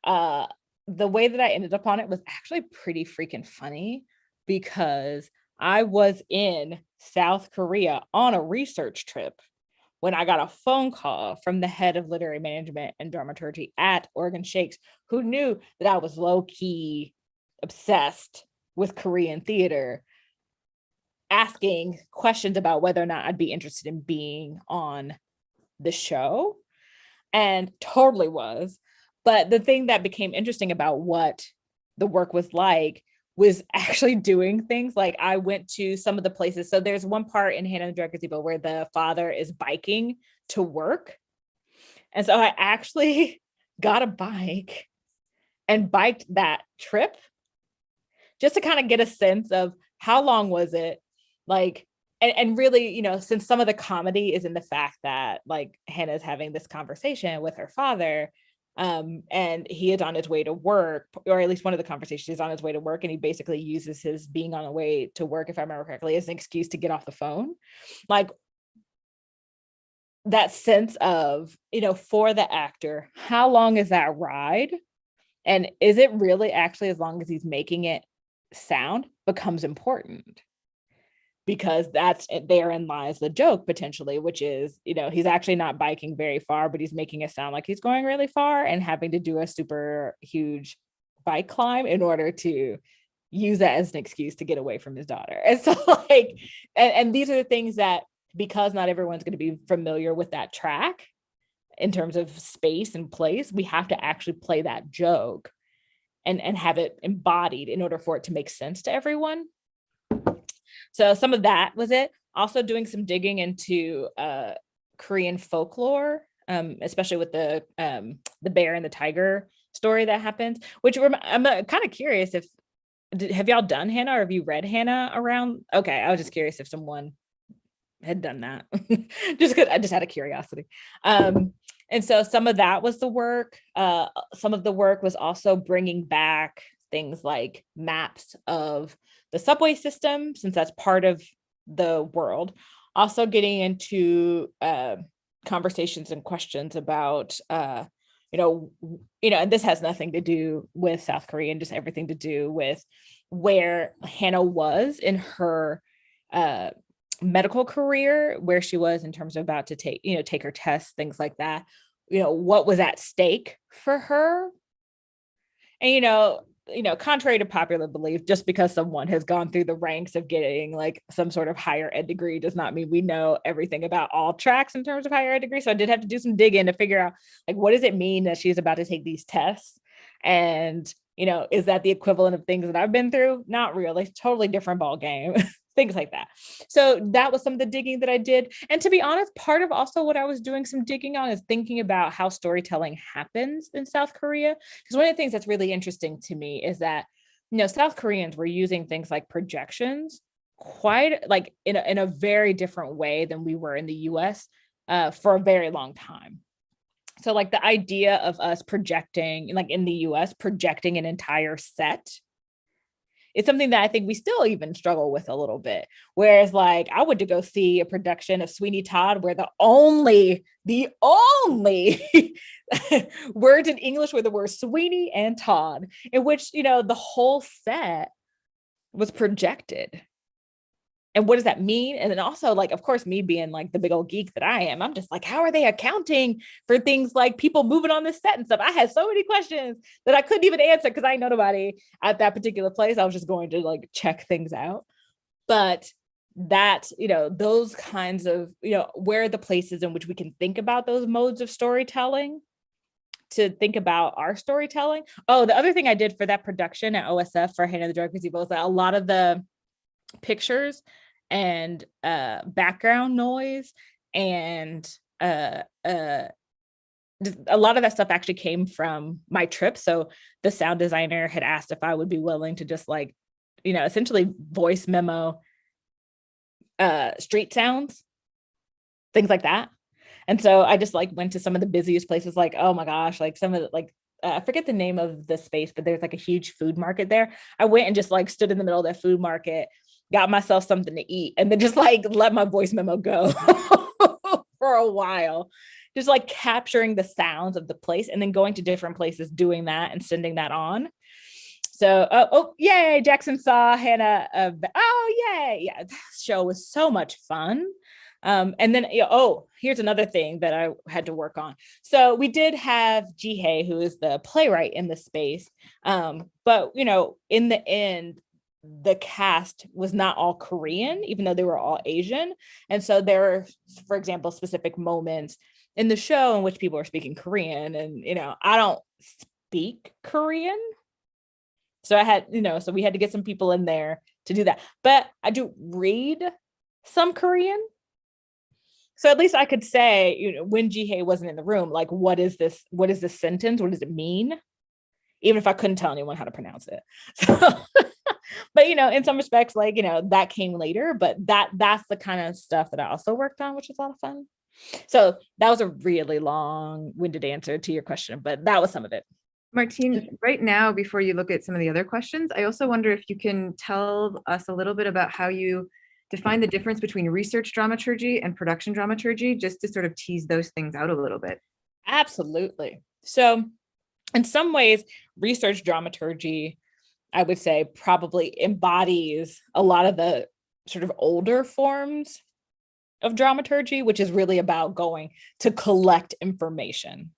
the way that I ended up on it was actually pretty freaking funny, because I was in South Korea on a research trip when I got a phone call from the head of literary management and dramaturgy at Oregon Shakes, who knew that I was low-key obsessed with Korean theater, asking questions about whether or not I'd be interested in being on the show, and totally was. But the thing that became interesting about what the work was like was actually doing things. Like I went to some of the places. So there's one part in Hannah and the Dark Gazebo where the father is biking to work. And so I actually got a bike and biked that trip just to kind of get a sense of how long was it, like, and really, you know, since some of the comedy is in the fact that like Hannah's having this conversation with her father, and he is on his way to work, or at least one of the conversations is on his way to work, and he basically uses his being on the way to work, if I remember correctly, as an excuse to get off the phone. Like that sense of, you know, for the actor, how long is that ride? And is it really actually as long as he's making it sound becomes important? Because that's therein lies the joke potentially, which is, you know, he's actually not biking very far, but he's making it sound like he's going really far and having to do a super huge bike climb in order to use that as an excuse to get away from his daughter. And so like, and these are the things that, because not everyone's going to be familiar with that track in terms of space and place, we have to actually play that joke and have it embodied in order for it to make sense to everyone. So some of that was it. Also doing some digging into Korean folklore, especially with the bear and the tiger story that happens, which I'm kind of curious if, have y'all done Hannah, or have you read Hannah around? Okay, I was just curious if someone had done that. Just because I just had a curiosity. And so some of that was the work. Some of the work was also bringing back things like maps of the subway system, since that's part of the world. Also getting into conversations and questions about, and this has nothing to do with South Korea, and just everything to do with where Hannah was in her medical career, where she was in terms of about to take her tests, things like that. You know, what was at stake for her? And, contrary to popular belief, just because someone has gone through the ranks of getting like some sort of higher ed degree does not mean we know everything about all tracks in terms of higher ed degree. So I did have to do some digging to figure out, like, what does it mean that she's about to take these tests? And, is that the equivalent of things that I've been through? Not really. Totally different ball game. Things like that. So that was some of the digging that I did. And to be honest, part of also what I was doing some digging on is thinking about how storytelling happens in South Korea. Because one of the things that's really interesting to me is that, South Koreans were using things like projections quite like in a very different way than we were in the US for a very long time. So like the idea of us projecting, like in the US, projecting an entire set, it's something that I think we still even struggle with a little bit. Whereas like I went to go see a production of Sweeney Todd where the only words in English were the words Sweeney and Todd, in which, the whole set was projected. And what does that mean? And then also, like, of course, me being like the big old geek that I am, I'm just like, how are they accounting for things like people moving on this set and stuff? I had so many questions that I couldn't even answer because I know nobody at that particular place. I was just going to like check things out. But that, those kinds of, where are the places in which we can think about those modes of storytelling to think about our storytelling. Oh, the other thing I did for that production at OSF for Hannah and the Dark Gazebo was that a lot of the pictures and background noise and a lot of that stuff actually came from my trip. So the sound designer had asked if I would be willing to just like, essentially voice memo street sounds, things like that. And so I just like went to some of the busiest places, like, oh my gosh, like some of the, like, I forget the name of the space, but there's like a huge food market there. I went and just like stood in the middle of that food market, got myself something to eat, and then just like let my voice memo go for a while, just like capturing the sounds of the place and then going to different places, doing that and sending that on. So, yay, Jackson saw Hannah. Oh, yay. Yeah, that show was so much fun. And then, oh, here's another thing that I had to work on. So we did have Jihei, who is the playwright in the space. But, in the end, the cast was not all Korean, even though they were all Asian. And so there were, for example, specific moments in the show in which people are speaking Korean. And, I don't speak Korean. So I had, so we had to get some people in there to do that. But I do read some Korean. So at least I could say, when Jihei wasn't in the room, like, what is this? What is this sentence? What does it mean? Even if I couldn't tell anyone how to pronounce it. So, but, in some respects, like, that came later, but that's the kind of stuff that I also worked on, which was a lot of fun. So that was a really long-winded answer to your question, but that was some of it. Martine, right now, before you look at some of the other questions, I also wonder if you can tell us a little bit about how you define the difference between research dramaturgy and production dramaturgy, just to sort of tease those things out a little bit. Absolutely. So in some ways, research dramaturgy, I would say, probably embodies a lot of the sort of older forms of dramaturgy, which is really about going to collect information.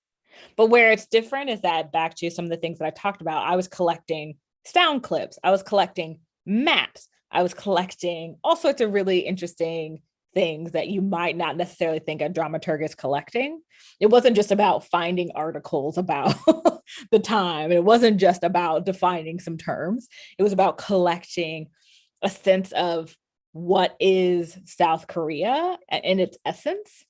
But where it's different is that, back to some of the things that I talked about, I was collecting sound clips, I was collecting maps, I was collecting all sorts of really interesting things that you might not necessarily think a dramaturg is collecting. It wasn't just about finding articles about the time. It wasn't just about defining some terms. It was about collecting a sense of what is South Korea in its essence,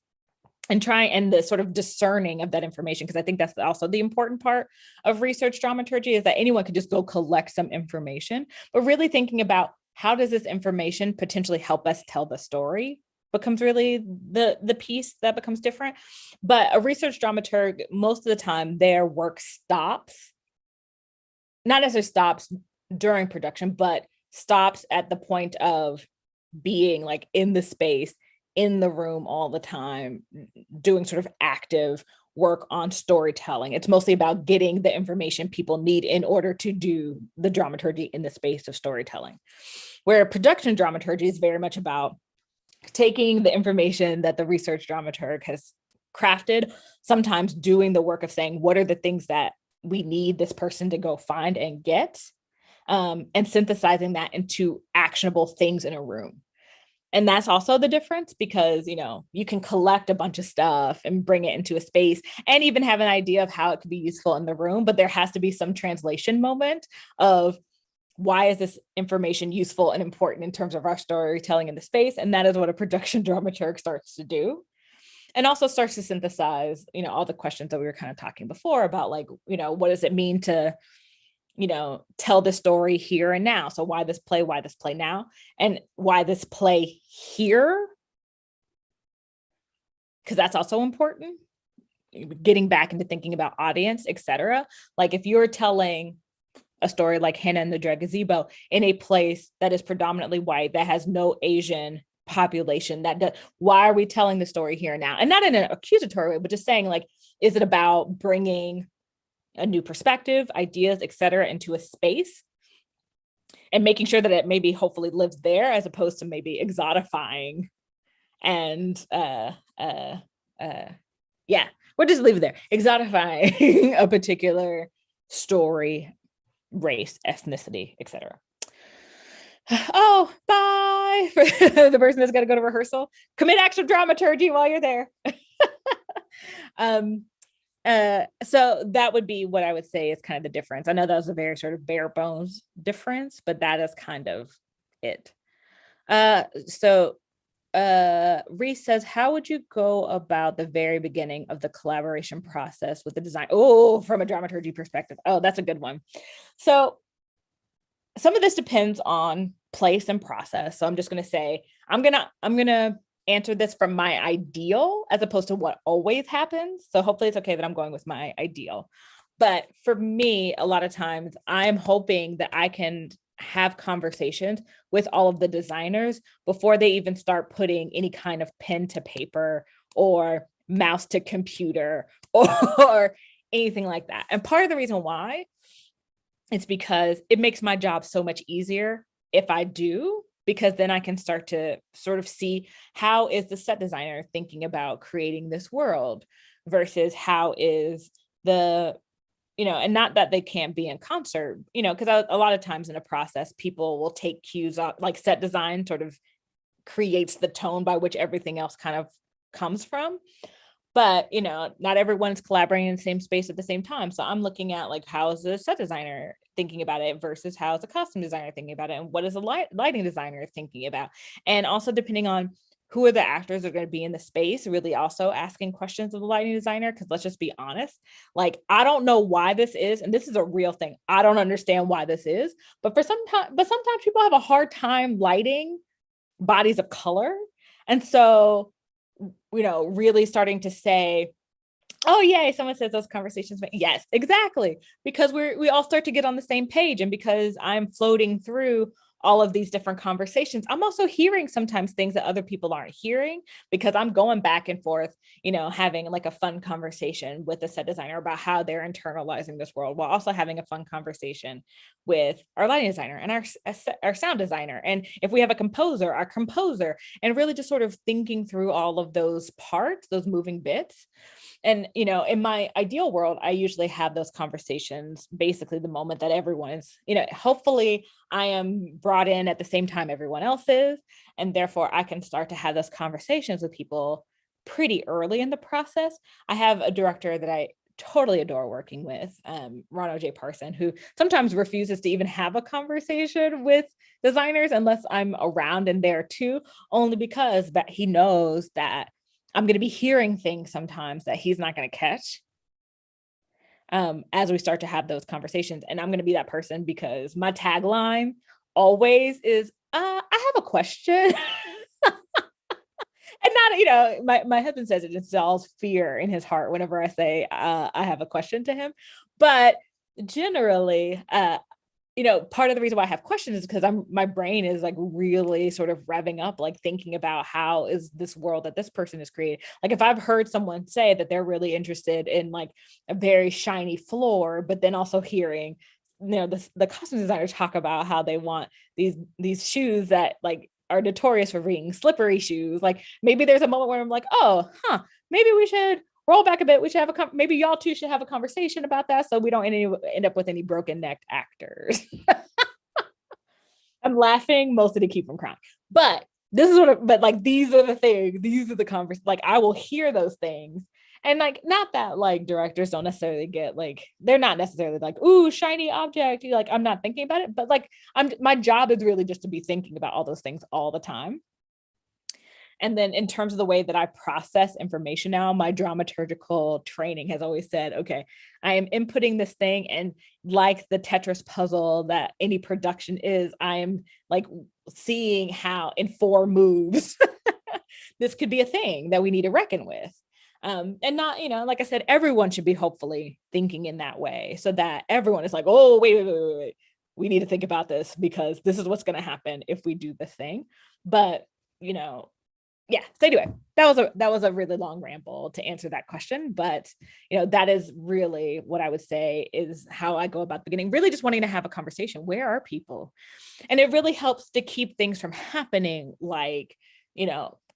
and the sort of discerning of that information, because I think that's also the important part of research dramaturgy, is that anyone could just go collect some information, but really thinking about how does this information potentially help us tell the story becomes really the piece that becomes different. But a research dramaturg, most of the time, their work stops, not necessarily stops during production, but stops at the point of being like in the space, in the room all the time, doing sort of active work on storytelling. It's mostly about getting the information people need in order to do the dramaturgy in the space of storytelling. Where production dramaturgy is very much about taking the information that the research dramaturg has crafted, sometimes doing the work of saying, what are the things that we need this person to go find and get, and synthesizing that into actionable things in a room. And that's also the difference, because, you can collect a bunch of stuff and bring it into a space and even have an idea of how it could be useful in the room. But there has to be some translation moment of, why is this information useful and important in terms of our storytelling in the space? And that is what a production dramaturg starts to do. And also starts to synthesize, all the questions that we were kind of talking before about, like, what does it mean to, tell the story here and now? So why this play now? And why this play here? Because that's also important. Getting back into thinking about audience, etc. Like, if you're telling a story like Hannah and the Dread Gazebo in a place that is predominantly white, that has no Asian population, why are we telling the story here and now? And not in an accusatory way, but just saying, like, is it about bringing a new perspective, ideas, etc., into a space and making sure that it maybe hopefully lives there, as opposed to maybe exotifying and we'll just leave it there, exotifying a particular story, race, ethnicity, etc. Oh, bye for the person that's got to go to rehearsal. Commit active dramaturgy while you're there. So that would be what I would say is kind of the difference. I know that was a very sort of bare bones difference, but that is kind of it. So Reese says, how would you go about the very beginning of the collaboration process with the design? Oh, from a dramaturgy perspective. Oh, that's a good one. So some of this depends on place and process. So I'm just going to say, I'm going to answer this from my ideal as opposed to what always happens. So hopefully it's okay that I'm going with my ideal. But for me, a lot of times I'm hoping that I can have conversations with all of the designers before they even start putting any kind of pen to paper or mouse to computer or anything like that. And part of the reason why, it's because it makes my job so much easier if I do, because then I can start to sort of see how is the set designer thinking about creating this world versus how is the, and not that they can't be in concert, because a lot of times in a process, people will take cues up, like set design sort of creates the tone by which everything else kind of comes from. But, not everyone's collaborating in the same space at the same time. So I'm looking at like, how is the set designer thinking about it versus how is the costume designer thinking about it? And what is the lighting designer thinking about? And also depending on who are the actors that are going to be in the space, really also asking questions of the lighting designer. Because let's just be honest, like, I don't know why this is, and this is a real thing. I don't understand why this is, but sometimes people have a hard time lighting bodies of color. And so, really starting to say, oh, yay, someone says those conversations. Yes, exactly. Because we all start to get on the same page. And because I'm floating through all of these different conversations, I'm also hearing sometimes things that other people aren't hearing because I'm going back and forth, having like a fun conversation with the set designer about how they're internalizing this world, while also having a fun conversation with our lighting designer and our sound designer. And if we have our composer, and really just sort of thinking through all of those parts, those moving bits. And, in my ideal world, I usually have those conversations basically the moment that everyone is, hopefully I am brought in at the same time everyone else is. And therefore I can start to have those conversations with people pretty early in the process. I have a director that I totally adore working with, Ron O.J. Parson, who sometimes refuses to even have a conversation with designers unless I'm around and there too, only because that he knows that I'm going to be hearing things sometimes that he's not going to catch as we start to have those conversations. And I'm going to be that person because my tagline always is, I have a question. And not, my husband says it installs fear in his heart whenever I say I have a question to him. But generally, part of the reason why I have questions is because my brain is like really sort of revving up, like thinking about how is this world that this person is creating. Like if I've heard someone say that they're really interested in like a very shiny floor, but then also hearing, the costume designers talk about how they want these shoes that like are notorious for being slippery shoes. Like maybe there's a moment where I'm like, maybe we should roll back a bit. We should have maybe y'all two should have a conversation about that so we don't end up with any broken necked actors. I'm laughing mostly to keep from crying. But these are the things, these are the conversations, like I will hear those things. And like, not that like directors don't necessarily get like, they're not necessarily like, ooh, shiny object. Like, I'm not thinking about it, but like my job is really just to be thinking about all those things all the time. And then in terms of the way that I process information now, my dramaturgical training has always said, okay, I am inputting this thing. And like the Tetris puzzle that any production is, I am like seeing how in 4 moves, this could be a thing that we need to reckon with. And not, like I said, everyone should be hopefully thinking in that way so that everyone is like, oh, wait. We need to think about this because this is what's going to happen if we do this thing. But, yeah. So anyway, that was a really long ramble to answer that question. But, that is really what I would say is how I go about the beginning, really just wanting to have a conversation. Where are people? And it really helps to keep things from happening. Like,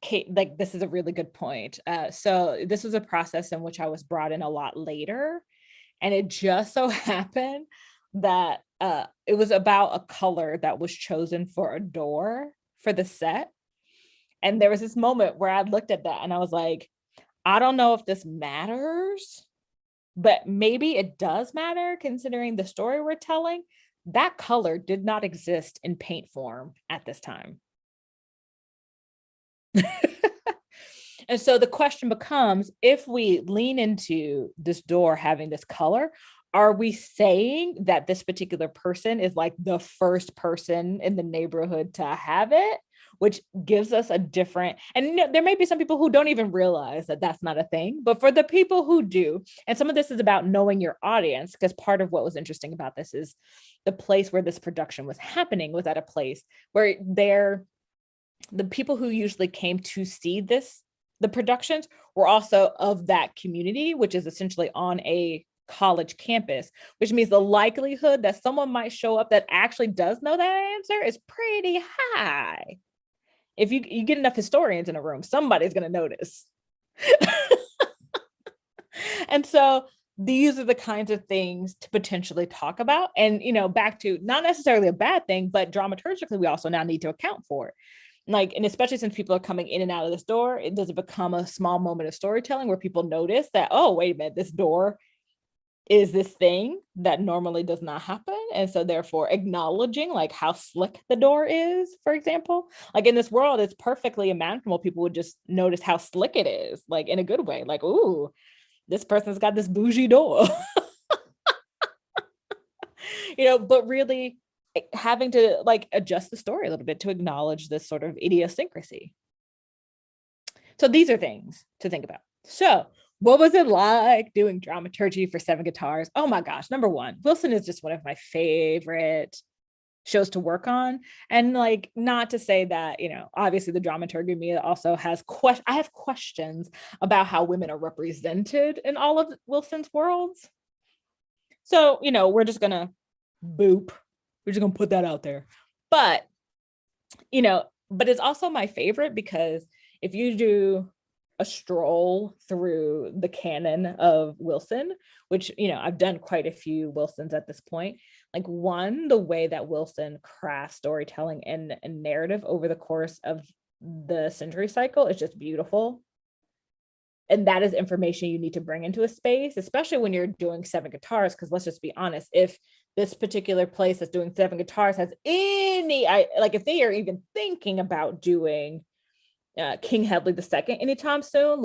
Kate, like this is a really good point. So this was a process in which I was brought in a lot later. And it just so happened that it was about a color that was chosen for a door for the set. And there was this moment where I looked at that and I was like, I don't know if this matters, but maybe it does matter considering the story we're telling. That color did not exist in paint form at this time. And so the question becomes, if we lean into this door having this color, are we saying that this particular person is like the first person in the neighborhood to have it? Which gives us a different, and there may be some people who don't even realize that that's not a thing, but for the people who do, and some of this is about knowing your audience, because part of what was interesting about this is the place where this production was happening was at a place where the people who usually came to see the productions were also of that community, which is essentially on a college campus, which means the likelihood that someone might show up that actually does know that answer is pretty high. If you get enough historians in a room, somebody's going to notice. And so these are the kinds of things to potentially talk about. And, back to not necessarily a bad thing, but dramaturgically, we also now need to account for it. And especially since people are coming in and out of this door, it does become a small moment of storytelling where people notice that, oh, wait a minute, this door is this thing that normally does not happen. And so therefore acknowledging how slick the door is, for example, in this world, it's perfectly imaginable people would just notice how slick it is, in a good way, ooh, this person's got this bougie door, but really having to adjust the story a little bit to acknowledge this sort of idiosyncrasy. So these are things to think about. So what was it like doing dramaturgy for 7 guitars? Oh my gosh. Number one, Wilson is just one of my favorite shows to work on. And not to say that, obviously the dramaturgy in me also has I have questions about how women are represented in all of Wilson's worlds. So, we're just going to put that out there. But, but it's also my favorite because if you do a stroll through the canon of Wilson, which, I've done quite a few Wilsons at this point, the way that Wilson crafts storytelling and narrative over the course of the century cycle is just beautiful. And that is information you need to bring into a space, especially when you're doing 7 guitars, because let's just be honest, if this particular place that's doing 7 guitars has any, if they are even thinking about doing King Hedley II anytime soon,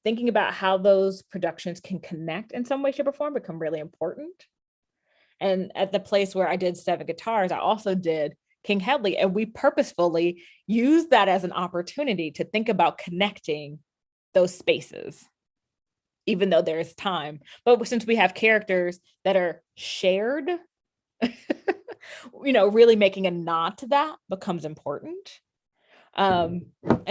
thinking about how those productions can connect in some way, shape, or form become really important. And at the place where I did 7 guitars, I also did King Hedley, and we purposefully used that as an opportunity to think about connecting those spaces, even though there is time. But since we have characters that are shared, really making a nod to that becomes important. And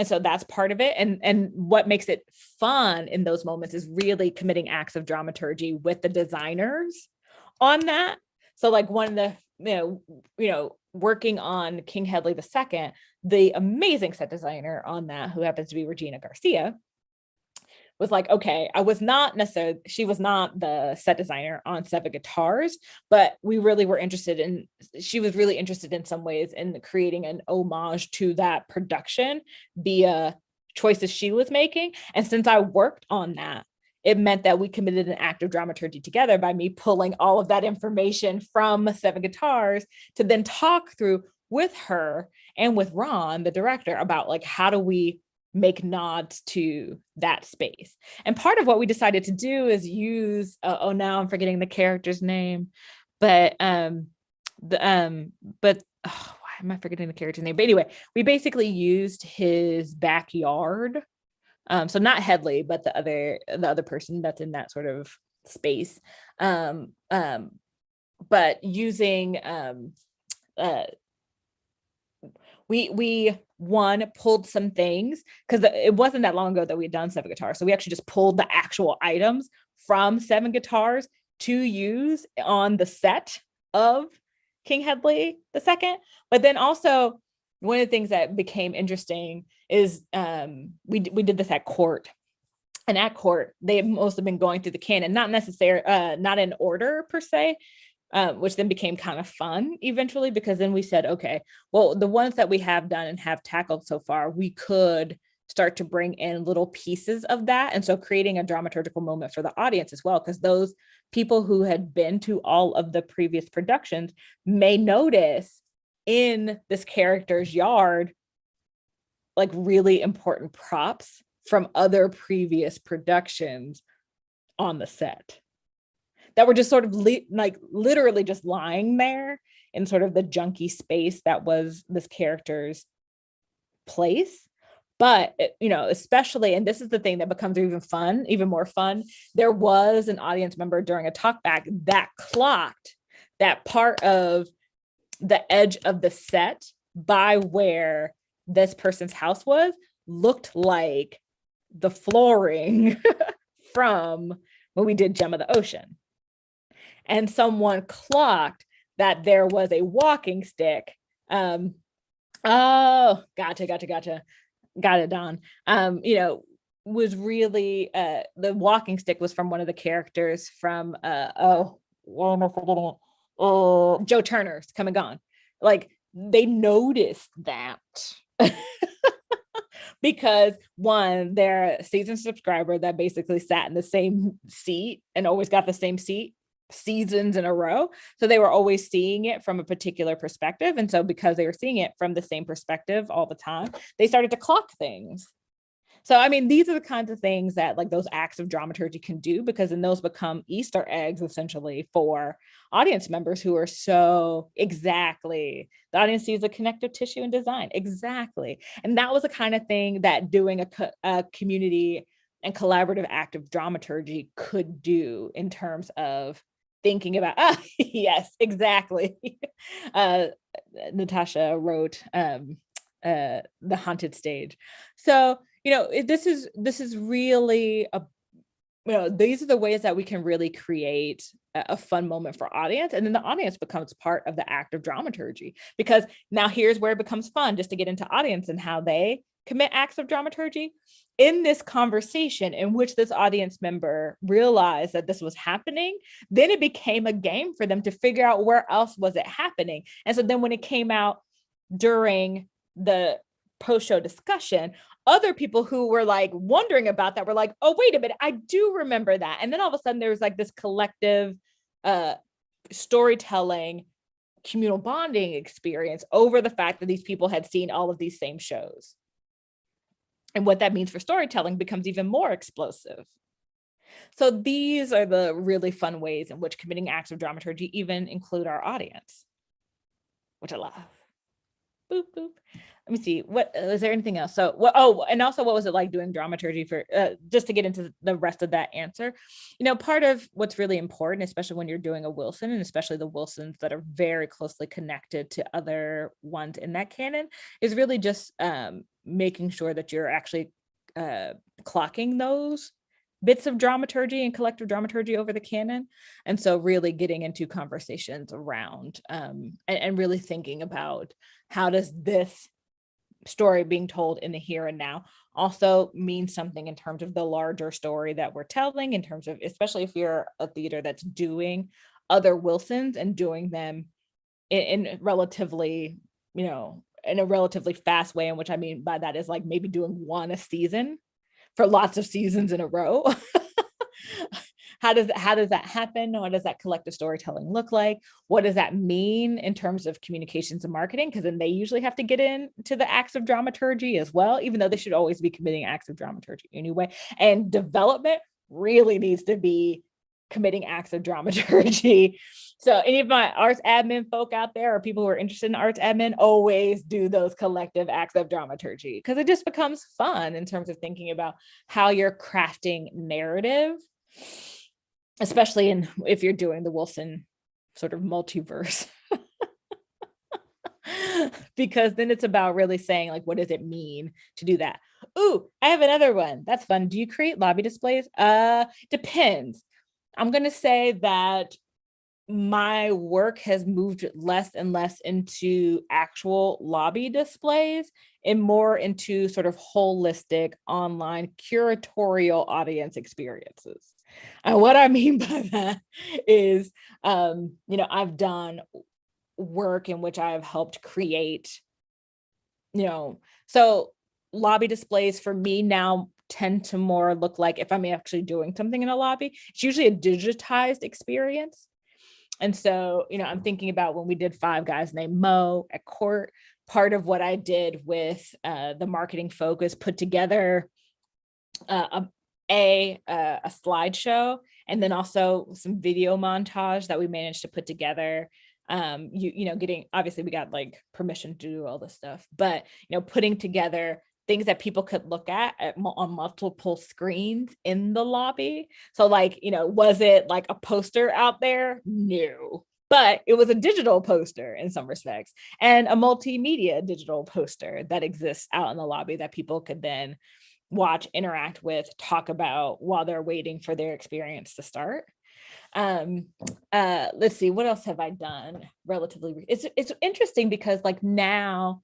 so that's part of it. And what makes it fun in those moments is really committing acts of dramaturgy with the designers on that. So one of the, working on King Hedley II, the amazing set designer on that, who happens to be Regina Garcia, was okay, she was not the set designer on 7 guitars, but she was really interested in some ways in creating an homage to that production via choices she was making. And since I worked on that, it meant that we committed an act of dramaturgy together by me pulling all of that information from 7 guitars to then talk through with her and with Ron, the director, about how do we make nods to that space. And part of what we decided to do is use, now I'm forgetting the character's name, but why am I forgetting the character's name? But anyway, we basically used his backyard. So not Hedley, but the other person that's in that sort of space. But using, we pulled some things because it wasn't that long ago that we had done 7 guitars. So we actually just pulled the actual items from 7 guitars to use on the set of King Hedley II. But then also one of the things that became interesting is we did this at court. And at court, they have mostly been going through the canon, not in order per se, which then became kind of fun eventually, because then we said, okay, well, the ones that we have done and have tackled so far, we could start to bring in little pieces of that. And so creating a dramaturgical moment for the audience as well, because those people who had been to all of the previous productions may notice in this character's yard, really important props from other previous productions on the set that were just sort of literally just lying there in sort of the junky space that was this character's place. But, especially, and this is the thing that becomes even more fun, there was an audience member during a talkback that clocked that part of the edge of the set by where this person's house looked like the flooring from when we did Gem of the Ocean. and someone clocked that there was a walking stick. Oh, gotcha. Got it, Don. Was really the walking stick was from one of the characters from why am I forgetting it? Oh, Joe Turner's Come and Gone. Like they noticed that because one, they're a seasoned subscriber that basically sat in the same seat and always got the same seat seasons in a row. So they were always seeing it from a particular perspective. And so because they were seeing it from the same perspective all the time, they started to clock things. So, I mean, these are the kinds of things that like those acts of dramaturgy can do, because then those become Easter eggs essentially for audience members who are so exactly, the audience sees the connective tissue in design. Exactly. And that was the kind of thing that doing a community and collaborative act of dramaturgy could do in terms of thinking about, yes, exactly. Natasha wrote The Haunted Stage. So, this is really these are the ways that we can really create a fun moment for audience. And then the audience becomes part of the act of dramaturgy, because now here's where it becomes fun, just to get into audience and how they commit acts of dramaturgy. In this conversation in which this audience member realized that this was happening, then it became a game for them to figure out where else was it happening. And so then when it came out during the post-show discussion, other people who were like wondering about that were like, oh, wait a minute, I do remember that. And then all of a sudden there was like this collective storytelling, communal bonding experience over the fact that these people had seen all of these same shows. And what that means for storytelling becomes even more explosive. So these are the really fun ways in which committing acts of dramaturgy even include our audience, which I love. Boop, boop. Let me see. What is there anything else? So and also what was it like doing dramaturgy for, just to get into the rest of that answer, part of what's really important, especially when you're doing a Wilson, and especially the Wilsons that are very closely connected to other ones in that canon, is really just making sure that you're actually clocking those bits of dramaturgy and collective dramaturgy over the canon. And so really getting into conversations around and really thinking about, how does this story being told in the here and now also mean something in terms of the larger story that we're telling, in terms of, especially if you're a theater that's doing other Wilsons and doing them in relatively, in a relatively fast way. And which I mean by that is like maybe doing one a season for lots of seasons in a row. How does that happen? What does that collective storytelling look like? What does that mean in terms of communications and marketing? Because then they usually have to get into the acts of dramaturgy as well, even though they should always be committing acts of dramaturgy anyway. And development really needs to be committing acts of dramaturgy. So any of my arts admin folk out there, or people who are interested in arts admin, always do those collective acts of dramaturgy, because it just becomes fun in terms of thinking about how you're crafting narrative, especially if you're doing the Wilson sort of multiverse. Because then it's about really saying, like, what does it mean to do that? Ooh, I have another one. That's fun. Do you create lobby displays? Depends. I'm going to say that my work has moved less and less into actual lobby displays and more into sort of holistic online curatorial audience experiences. And what I mean by that is, I've done work in which I have helped create, so lobby displays for me now tend to more look like, if I'm actually doing something in a lobby, it's usually a digitized experience. And so, I'm thinking about when we did Five Guys Named Mo at Court, part of what I did with the marketing focus, put together a slideshow, and then also some video montage that we managed to put together. Getting, obviously we got like permission to do all this stuff, but putting together things that people could look at on multiple screens in the lobby. So like, was it like a poster out there? No, but it was a digital poster in some respects, and a multimedia digital poster that exists out in the lobby that people could then watch, interact with, talk about while they're waiting for their experience to start. Let's see, what else have I done relatively? It's interesting because like now,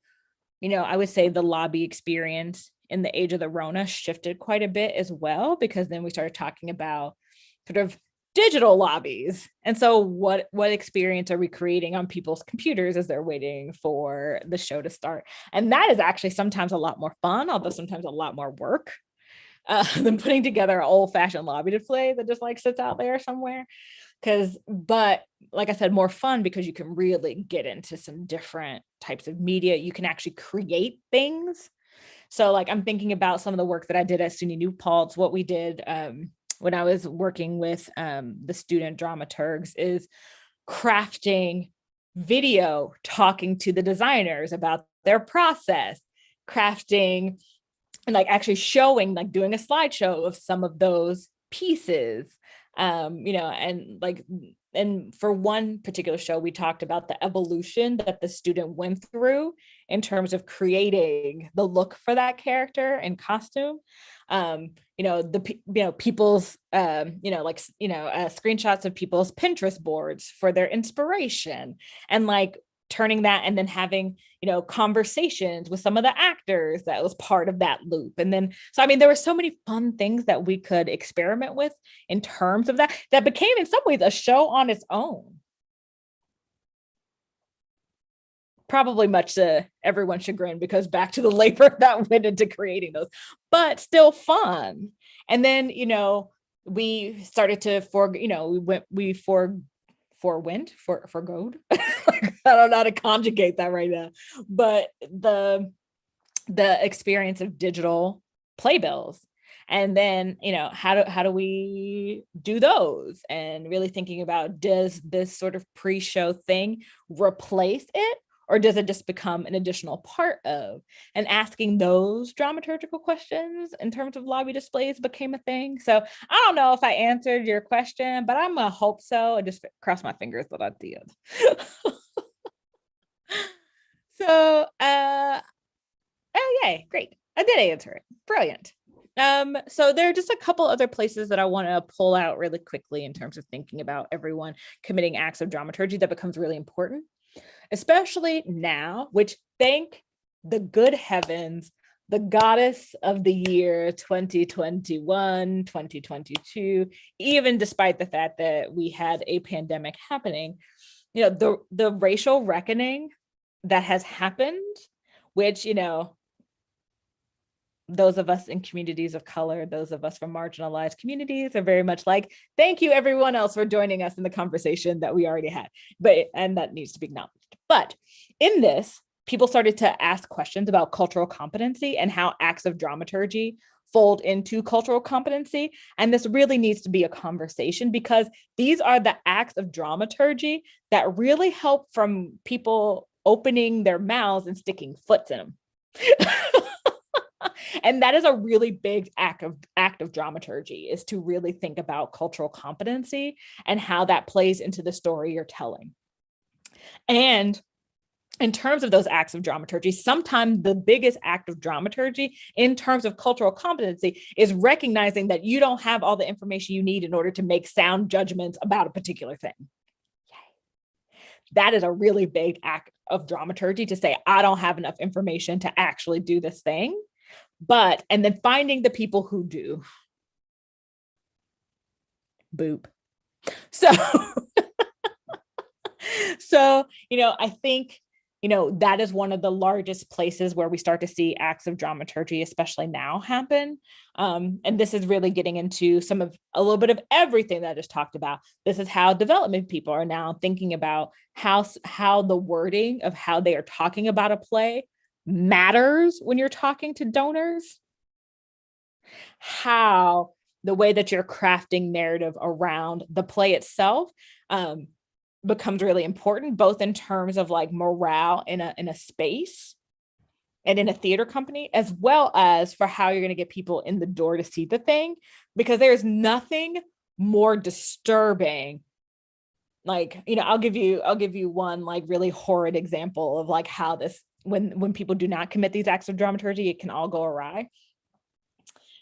I would say the lobby experience in the age of the Rona shifted quite a bit as well, because then we started talking about sort of digital lobbies. And so what experience are we creating on people's computers as they're waiting for the show to start? And that is actually sometimes a lot more fun, although sometimes a lot more work than putting together an old-fashioned lobby display that just like sits out there somewhere. But like I said, more fun because you can really get into some different types of media. You can actually create things. So like I'm thinking about some of the work that I did at SUNY New Paltz. What we did when I was working with the student dramaturgs is crafting video, talking to the designers about their process, crafting and like actually showing, like doing a slideshow of some of those pieces, and for one particular show, we talked about the evolution that the student went through in terms of creating the look for that character and costume. People's, screenshots of people's Pinterest boards for their inspiration, and like turning that and then having, conversations with some of the actors that was part of that loop. And then, so, I mean, there were so many fun things that we could experiment with in terms of that became in some ways a show on its own. Probably much to everyone's chagrin, because back to the labor that went into creating those, but still fun. And then, we started to forgoed. I don't know how to conjugate that right now, but the experience of digital playbills. And then, how do we do those? And really thinking about, does this sort of pre-show thing replace it? Or does it just become an additional part of? And asking those dramaturgical questions in terms of lobby displays became a thing. So I don't know if I answered your question, but I'm gonna hope so. I just cross my fingers that I did. So, oh yay, great. I did answer it. Brilliant. So there are just a couple other places that I want to pull out really quickly in terms of thinking about everyone committing acts of dramaturgy that becomes really important, especially now, which, thank the good heavens, the goddess of the year 2021, 2022, even despite the fact that we had a pandemic happening, the racial reckoning that has happened, which, those of us in communities of color, those of us from marginalized communities are very much like, thank you everyone else for joining us in the conversation that we already had, and that needs to be acknowledged. But in this, people started to ask questions about cultural competency and how acts of dramaturgy fold into cultural competency. And this really needs to be a conversation, because these are the acts of dramaturgy that really help from people opening their mouths and sticking foots in them. And that is a really big act of dramaturgy, is to really think about cultural competency and how that plays into the story you're telling. And in terms of those acts of dramaturgy, sometimes the biggest act of dramaturgy in terms of cultural competency is recognizing that you don't have all the information you need in order to make sound judgments about a particular thing. That is a really big act of dramaturgy, to say, I don't have enough information to actually do this thing. And then finding the people who do. Boop. So, I think, that is one of the largest places where we start to see acts of dramaturgy, especially now, happen. And this is really getting into a little bit of everything that I just talked about. This is how development people are now thinking about how the wording of how they are talking about a play matters when you're talking to donors, how the way that you're crafting narrative around the play itself becomes really important, both in terms of like morale in a space and in a theater company, as well as for how you're going to get people in the door to see the thing, because there's nothing more disturbing. Like, I'll give you one like really horrid example of like how this, when people do not commit these acts of dramaturgy, it can all go awry.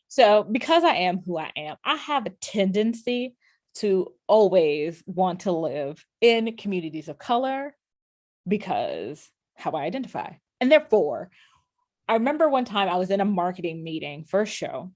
So because I am who I am, I have a tendency to always want to live in communities of color because how I identify. And therefore, I remember one time I was in a marketing meeting for a show,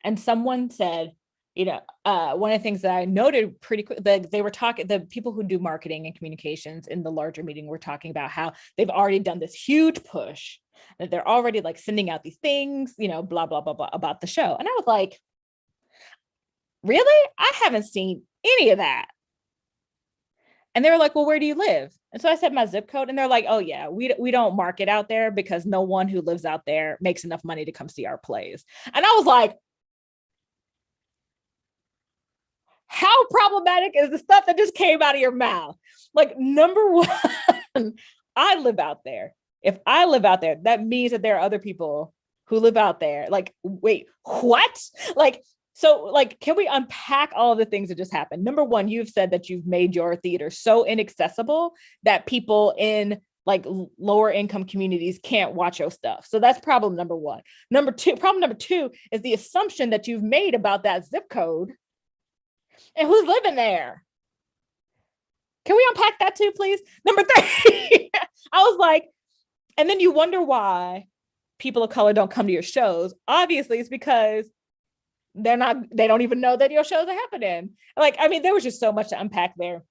and someone said, one of the things that I noted pretty quick, they were talking, the people who do marketing and communications in the larger meeting were talking about how they've already done this huge push, that they're already like sending out these things, blah, blah, blah, blah about the show. And I was like, really? I haven't seen any of that. And they were like, well, where do you live? And so I said my zip code, and they're like, oh yeah, we don't market out there because no one who lives out there makes enough money to come see our plays. And I was like, how problematic is the stuff that just came out of your mouth? Like, number one, I live out there. If I live out there, that means that there are other people who live out there. Like, wait, what? So can we unpack all of the things that just happened? Number one, you've said that you've made your theater so inaccessible that people in like lower income communities can't watch your stuff. So that's problem number one. Problem number two is the assumption that you've made about that zip code and who's living there. Can we unpack that too, please? Number three, I was like, and then you wonder why people of color don't come to your shows. Obviously, it's because they don't even know that your shows are happening. There was just so much to unpack there.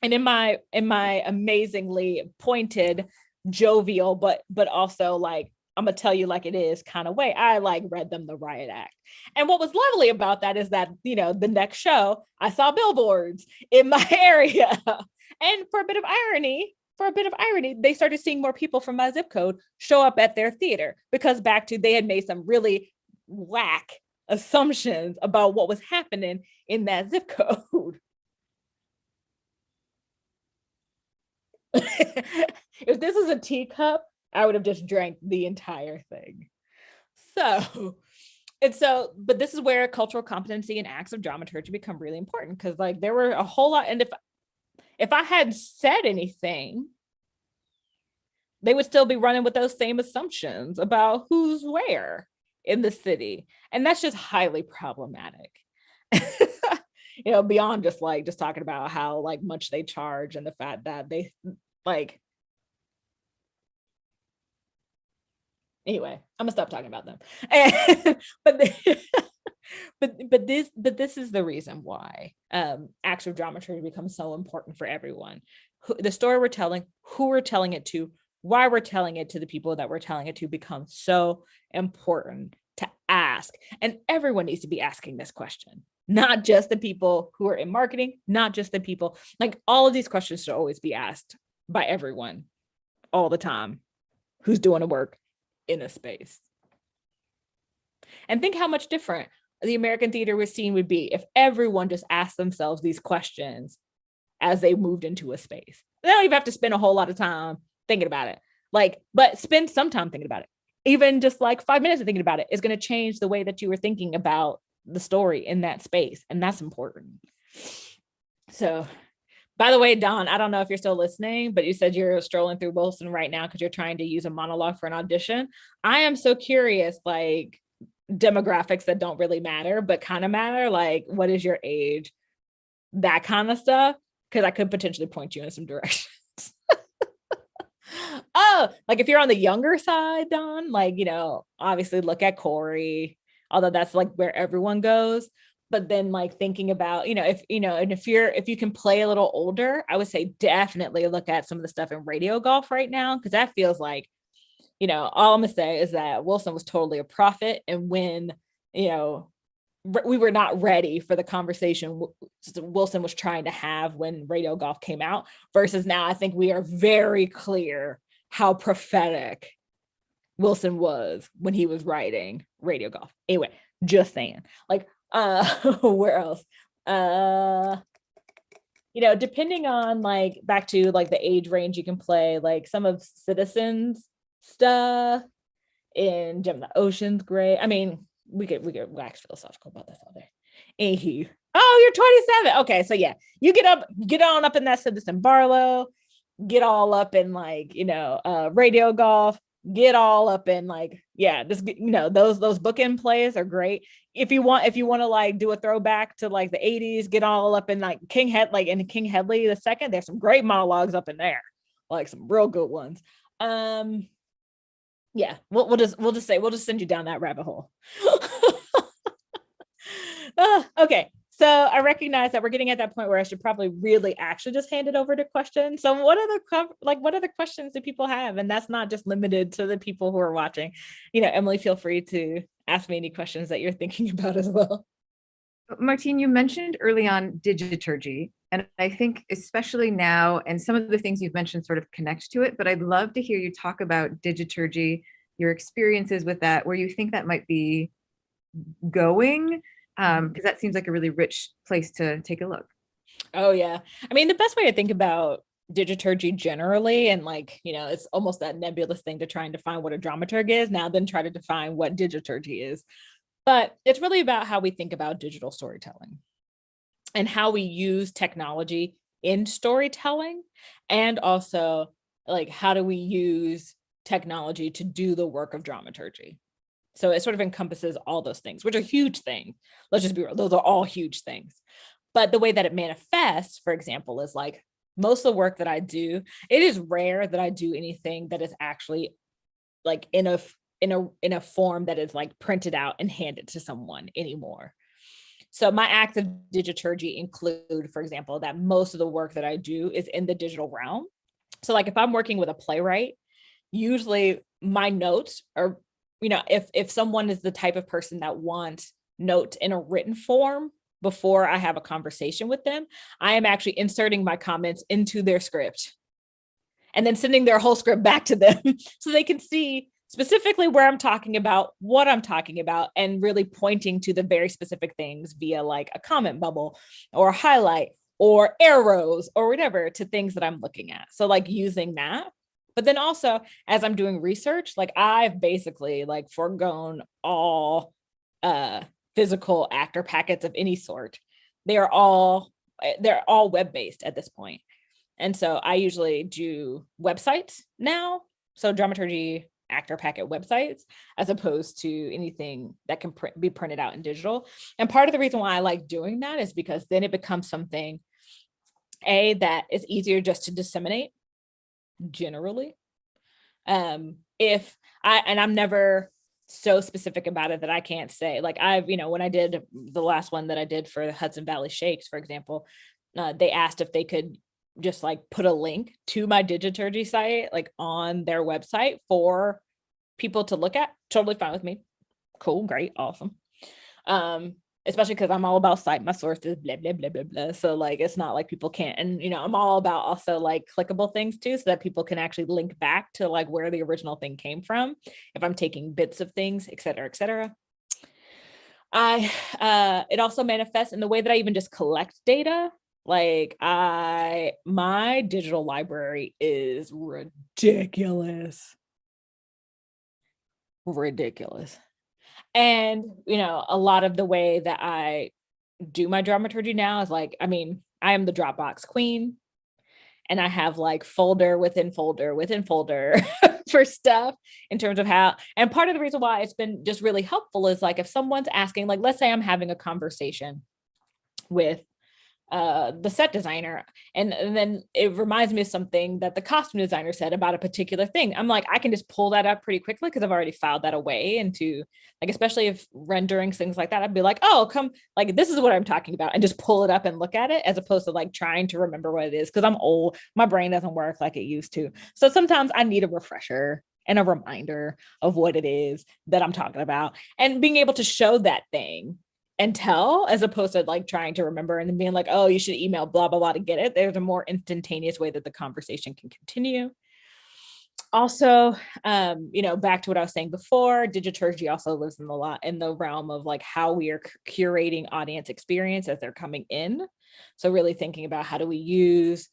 And in my amazingly pointed, jovial, but also like, I'm gonna tell you like it is kind of way, I read them the riot act. And what was lovely about that is that, the next show, I saw billboards in my area. And for a bit of irony, they started seeing more people from my zip code show up at their theater, because they had made some really whack assumptions about what was happening in that zip code. If this was a teacup, I would have just drank the entire thing. But this is where cultural competency and acts of dramaturgy become really important, because there were a whole lot. And if I had said anything, they would still be running with those same assumptions about who's where in the city. And that's just highly problematic. Beyond just talking about how much they charge and the fact that they anyway, I'm gonna stop talking about them. But this is the reason why acts of dramaturgy becomes so important for everyone. The story we're telling, who we're telling it to, why we're telling it to the people that we're telling it to becomes so important to ask. And everyone needs to be asking this question, not just the people who are in marketing, not just the people, all of these questions should always be asked by everyone all the time who's doing the work in a space. And think how much different the American theater scene would be if everyone just asked themselves these questions as they moved into a space. They don't even have to spend a whole lot of time thinking about it. But spend some time thinking about it. Even just 5 minutes of thinking about it is going to change the way that you were thinking about the story in that space. And that's important. So, by the way, Dawn, I don't know if you're still listening, but you said you're strolling through Wilson right now because you're trying to use a monologue for an audition. I am so curious, demographics that don't really matter, but kind of matter. What is your age? That kind of stuff. Because I could potentially point you in some directions. Oh, if you're on the younger side, Dawn, obviously look at Corey, although that's where everyone goes. But then thinking about, if you can play a little older, I would say definitely look at some of the stuff in radio golf right now, because that feels all I'm gonna say is that Wilson was totally a prophet. And when, we were not ready for the conversation Wilson was trying to have when radio golf came out, versus now I think we are very clear how prophetic Wilson was when he was writing radio golf. Anyway, just saying. Where else? Depending on back to the age range you can play, some of Citizens stuff in Gem of the Ocean's great. I mean, we could wax philosophical about this all day. Anywho. Oh, you're 27. Okay, so yeah, you get on up in that Citizen Barlow, get all up in radio golf, get all up in yeah, this, those bookend plays are great. If you want to like do a throwback to like the 80s, get all up in like King Hedley the second, there's some great monologues up in there, like some real good ones. Yeah, we'll just send you down that rabbit hole. Okay, so I recognize that we're getting at that point where I should probably really actually just hand it over to questions. So what other questions do people have? And that's not just limited to the people who are watching. Emily, feel free to ask me any questions that you're thinking about as well. Martine, you mentioned early on digiturgy, and I think especially now, and some of the things you've mentioned sort of connect to it, but I'd love to hear you talk about digiturgy, your experiences with that, where you think that might be going, because that seems like a really rich place to take a look. Oh yeah. I mean, the best way to think about digiturgy generally, and like, it's almost that nebulous thing to try and define what a dramaturg is now, then try to define what digiturgy is. But it's really about how we think about digital storytelling and how we use technology in storytelling, and also like how do we use technology to do the work of dramaturgy. So it sort of encompasses all those things, which are huge things. Let's just be real, those are all huge things. But the way that it manifests, for example, is like most of the work that I do, it is rare that I do anything that is actually like in a form that is like printed out and handed to someone anymore. So my acts of digiturgy include, for example, that most of the work that I do is in the digital realm. So like if I'm working with a playwright, usually my notes are, if someone is the type of person that wants notes in a written form before I have a conversation with them, I am actually inserting my comments into their script and then sending their whole script back to them so they can see specifically where I'm talking about, what I'm talking about, and really pointing to the very specific things via like a comment bubble or a highlight or arrows or whatever to things that I'm looking at. So like using that. But then also as I'm doing research, like I've basically like foregone all physical actor packets of any sort. They're all web-based at this point. And so I usually do websites now. So dramaturgy actor packet websites, as opposed to anything that can be printed out in digital. And part of the reason why I like doing that is because then it becomes something, that is easier just to disseminate generally. I'm never so specific about it that I can't say, like I've, when I did the last one that I did for Hudson Valley Shakes, for example, they asked if they could just like put a link to my digiturgy site, like on their website for people to look at. Totally fine with me. Cool. Great. Awesome. Especially because I'm all about cite my sources, blah, blah, blah, blah, blah. So like, it's not like people can't, and I'm all about also like clickable things too, so that people can actually link back to like where the original thing came from, if I'm taking bits of things, et cetera, et cetera. It also manifests in the way that I even just collect data. Like my digital library is ridiculous. And, a lot of the way that I do my dramaturgy now is like, I mean, I am the Dropbox queen, and I have like folder within folder within folder for stuff in terms of how, and part of the reason why it's been just really helpful is like, if someone's asking, like, let's say I'm having a conversation with the set designer, and then it reminds me of something that the costume designer said about a particular thing. I'm like, I can just pull that up pretty quickly because I've already filed that away into, like, especially if rendering things like that, I'd be like, oh, come, like, this is what I'm talking about, and just pull it up and look at it, as opposed to like trying to remember what it is, because I'm old, my brain doesn't work like it used to. So sometimes I need a refresher and a reminder of what it is that I'm talking about, and being able to show that thing and tell, as opposed to like trying to remember and then being like, oh, you should email blah, blah, blah to get it. There's a more instantaneous way that the conversation can continue. Also, back to what I was saying before, digiturgy also lives in the realm of like how we are curating audience experience as they're coming in. So really thinking about how do we use,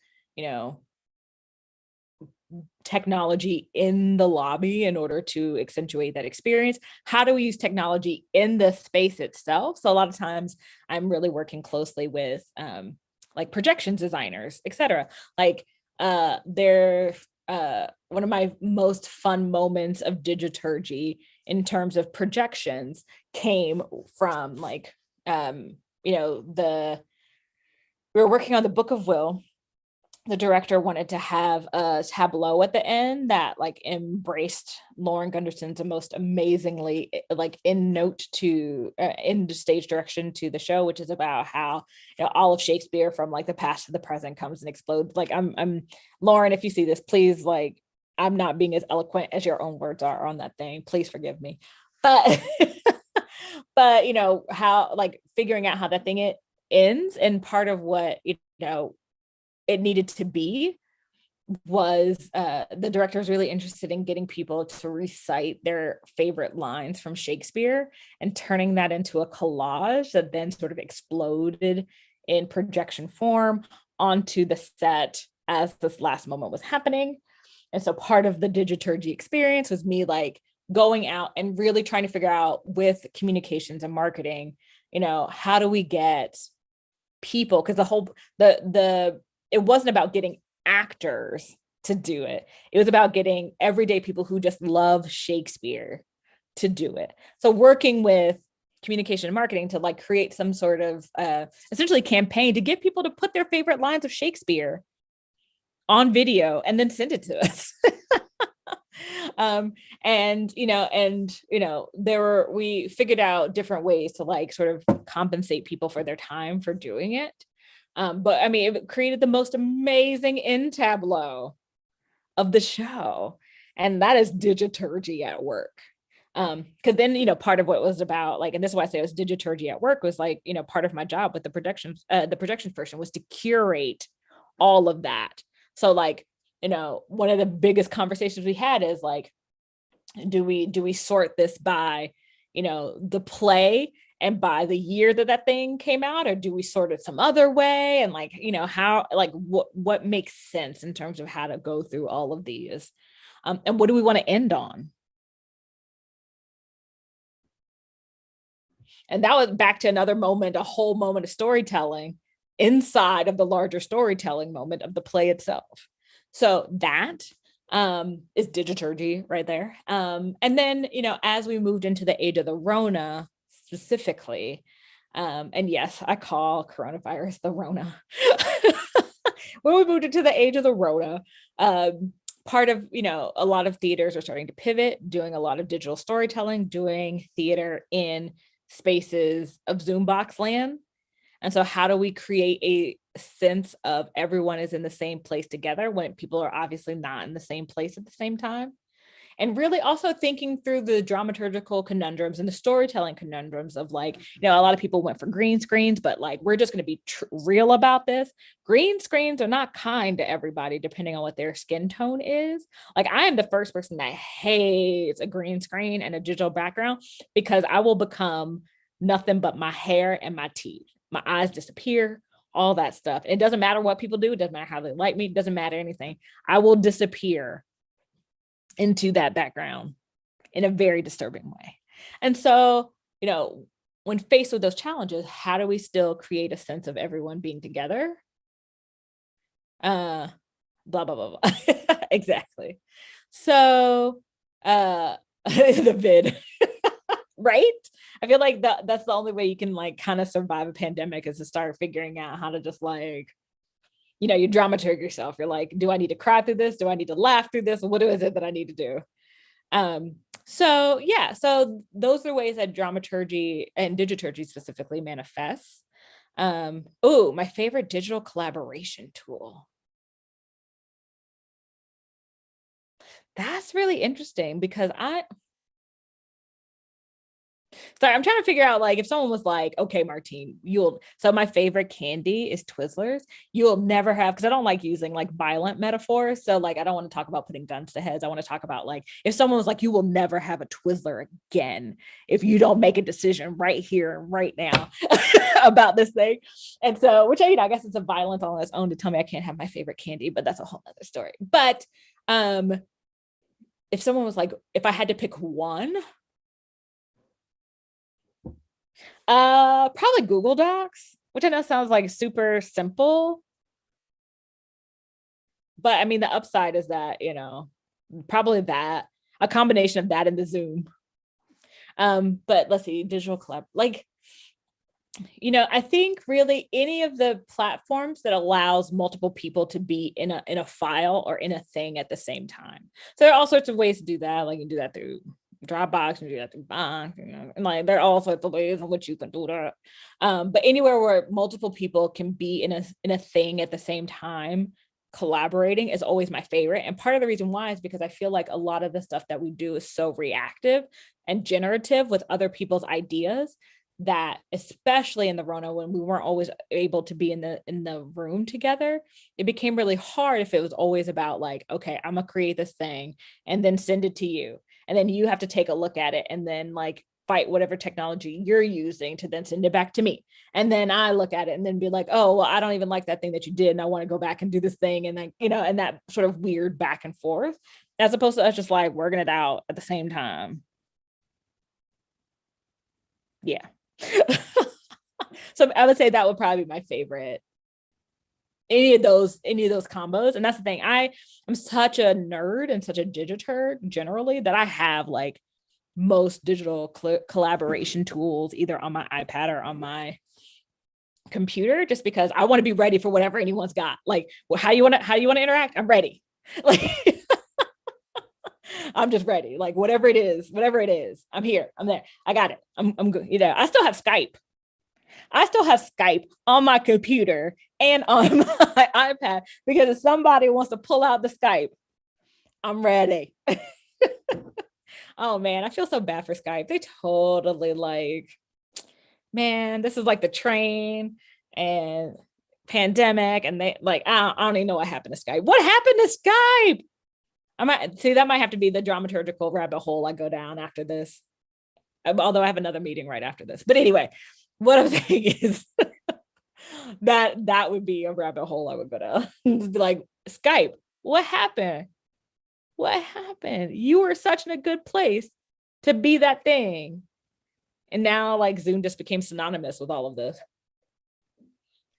technology in the lobby in order to accentuate that experience. How do we use technology in the space itself? So a lot of times I'm really working closely with like projections designers, et cetera. Like they're one of my most fun moments of digiturgy in terms of projections came from like, we were working on the Book of Will. The director wanted to have a tableau at the end that like embraced Lauren Gunderson's most amazingly like in stage direction to the show, which is about how all of Shakespeare from like the past to the present comes and explodes. Like I'm Lauren, if you see this, please, like, I'm not being as eloquent as your own words are on that thing. Please forgive me. But but how like figuring out how that thing it ends, and part of what it needed to be was the director was really interested in getting people to recite their favorite lines from Shakespeare and turning that into a collage that then sort of exploded in projection form onto the set as this last moment was happening. And so part of the Dramaturgy experience was me like going out and really trying to figure out with communications and marketing, how do we get people, because it wasn't about getting actors to do it. It was about getting everyday people who just love Shakespeare to do it. So working with communication and marketing to like create some sort of essentially campaign to get people to put their favorite lines of Shakespeare on video and then send it to us. We figured out different ways to like sort of compensate people for their time for doing it. But I mean, it created the most amazing end tableau of the show. And that is Dramaturgy at work. Because then, part of what it was about, like, and this is why I say it was Dramaturgy at work, was like, part of my job with the productions person was to curate all of that. So like, one of the biggest conversations we had is like, do we sort this by, the play and by the year that thing came out, or do we sort it some other way? And like, how, like what makes sense in terms of how to go through all of these, and what do we want to end on? And that was back to another moment, a whole moment of storytelling inside of the larger storytelling moment of the play itself. So that is Dramaturgy right there. And then, as we moved into the age of the Rona specifically, and yes, I call coronavirus the Rona. When we moved into the age of the Rona, part of, a lot of theaters are starting to pivot, doing a lot of digital storytelling, doing theater in spaces of Zoom box land. And so how do we create a sense of everyone is in the same place together when people are obviously not in the same place at the same time? And really also thinking through the dramaturgical conundrums and the storytelling conundrums of like, a lot of people went for green screens, but like, we're just going to be real about this. Green screens are not kind to everybody, depending on what their skin tone is. Like, I am the first person that hates a green screen and a digital background, because I will become nothing but my hair and my teeth. My eyes disappear, all that stuff. It doesn't matter what people do. It doesn't matter how they like me. It doesn't matter anything. I will disappear into that background in a very disturbing way. And so, when faced with those challenges, how do we still create a sense of everyone being together? Blah, blah, blah, blah. Exactly. So, the vid, right? I feel like that's the only way you can like kind of survive a pandemic, is to start figuring out how to just like, you dramaturg yourself. You're like, do I need to cry through this? Do I need to laugh through this? What is it that I need to do? So those are ways that dramaturgy and Dramaturgy specifically manifests. My favorite digital collaboration tool. That's really interesting, because I'm trying to figure out, like, if someone was like, okay, Martine, so my favorite candy is Twizzlers. You'll never have, because I don't like using like violent metaphors. So like, I don't want to talk about putting guns to heads. I want to talk about like, if someone was like, you will never have a Twizzler again if you don't make a decision right here, right now about this thing. And so, which I guess it's a violence on its own to tell me I can't have my favorite candy, but that's a whole other story. But if someone was like, if I had to pick one, probably Google Docs, which I know sounds like super simple, but I mean, the upside is that, probably that a combination of that and the Zoom But let's see, digital collab, like, I think really any of the platforms that allows multiple people to be in a file or in a thing at the same time. So there are all sorts of ways to do that. Like you can do that through Dropbox, and do that through Bond, and like there are all sorts of ways in which you can do that. But anywhere where multiple people can be in a thing at the same time, collaborating is always my favorite. And part of the reason why is because I feel like a lot of the stuff that we do is so reactive and generative with other people's ideas, that especially in the Rona, when we weren't always able to be in the room together, it became really hard if it was always about like, okay, I'm gonna create this thing and then send it to you, and then you have to take a look at it and then like fight whatever technology you're using to then send it back to me, and then I look at it and then be like, oh well, I don't even like that thing that you did, and I want to go back and do this thing, and then and that sort of weird back and forth, as opposed to us just like working it out at the same time. Yeah. So I would say that would probably be my favorite. Any of those combos. And that's the thing. I'm such a nerd and such a digiturd generally that I have like most digital collaboration tools either on my iPad or on my computer, just because I want to be ready for whatever anyone's got. Like, well, how you want to interact? I'm ready. Like I'm just ready. Like whatever it is, I'm here. I'm there. I got it. I'm good. I still have Skype. On my computer and on my iPad, because if somebody wants to pull out the Skype, I'm ready. Oh man, I feel so bad for Skype. They totally like, man, this is like the train and pandemic, and they like, I don't even know what happened to Skype. What happened to Skype? That might have to be the dramaturgical rabbit hole I go down after this. Although I have another meeting right after this. But anyway, what I'm saying is that would be a rabbit hole I would go down. Like, Skype, what happened? You were such in a good place to be that thing. And now like Zoom just became synonymous with all of this.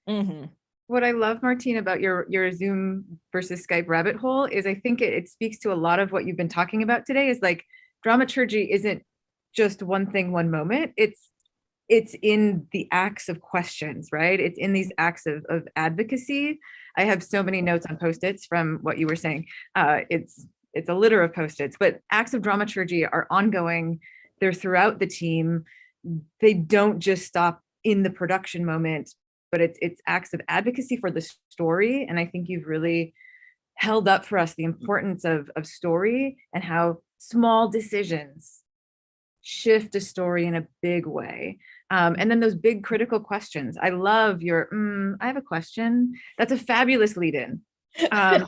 Mm-hmm. What I love, Martine, about your Zoom versus Skype rabbit hole is I think it speaks to a lot of what you've been talking about today, is like dramaturgy isn't just one thing, one moment. It's in the acts of questions, right? It's in these acts of advocacy. I have so many notes on Post-its from what you were saying. It's a litter of Post-its, but acts of dramaturgy are ongoing. They're throughout the team. They don't just stop in the production moment, but it's acts of advocacy for the story. And I think you've really held up for us the importance of story and how small decisions shift a story in a big way. And then those big critical questions. I love your, I have a question. That's a fabulous lead in. And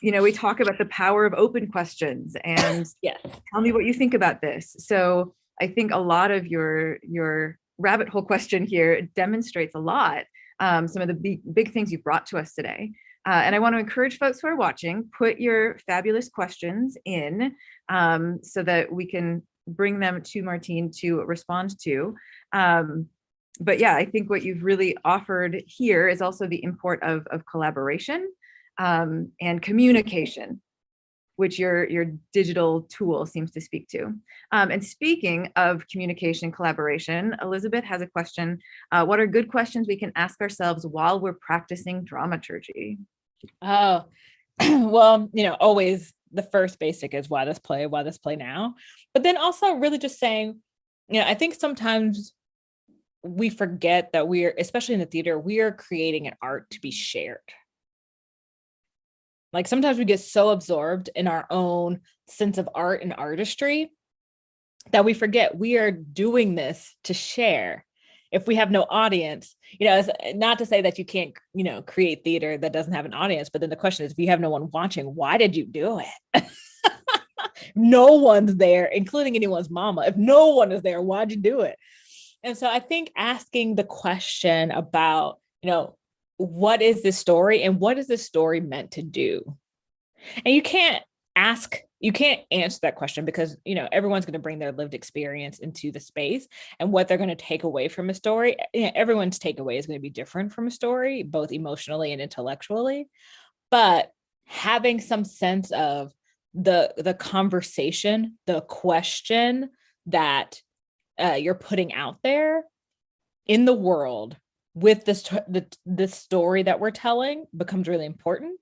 we talk about the power of open questions and yeah. Tell me what you think about this. So I think a lot of your rabbit hole question here demonstrates a lot, some of the big things you've brought to us today. And I want to encourage folks who are watching, put your fabulous questions in so that we can bring them to Martine to respond to. But yeah, I think what you've really offered here is also the import of collaboration and communication, which your digital tool seems to speak to. And speaking of communication, collaboration, Elizabeth has a question. What are good questions we can ask ourselves while we're practicing dramaturgy? Oh, well, always the first basic is why this play now? But then also really just saying, I think sometimes we forget that especially in the theater, we are creating an art to be shared. Like sometimes we get so absorbed in our own sense of art and artistry that we forget we are doing this to share. If we have no audience, it's not to say that you can't, create theater that doesn't have an audience, but then the question is, if you have no one watching, why did you do it? No one's there, including anyone's mama. If no one is there, why'd you do it? And so I think asking the question about, what is this story and what is this story meant to do? And you can't answer that question because, everyone's going to bring their lived experience into the space and what they're going to take away from a story. Everyone's takeaway is going to be different from a story, both emotionally and intellectually, but having some sense of the conversation, the question, that you're putting out there in the world with this story that we're telling becomes really important.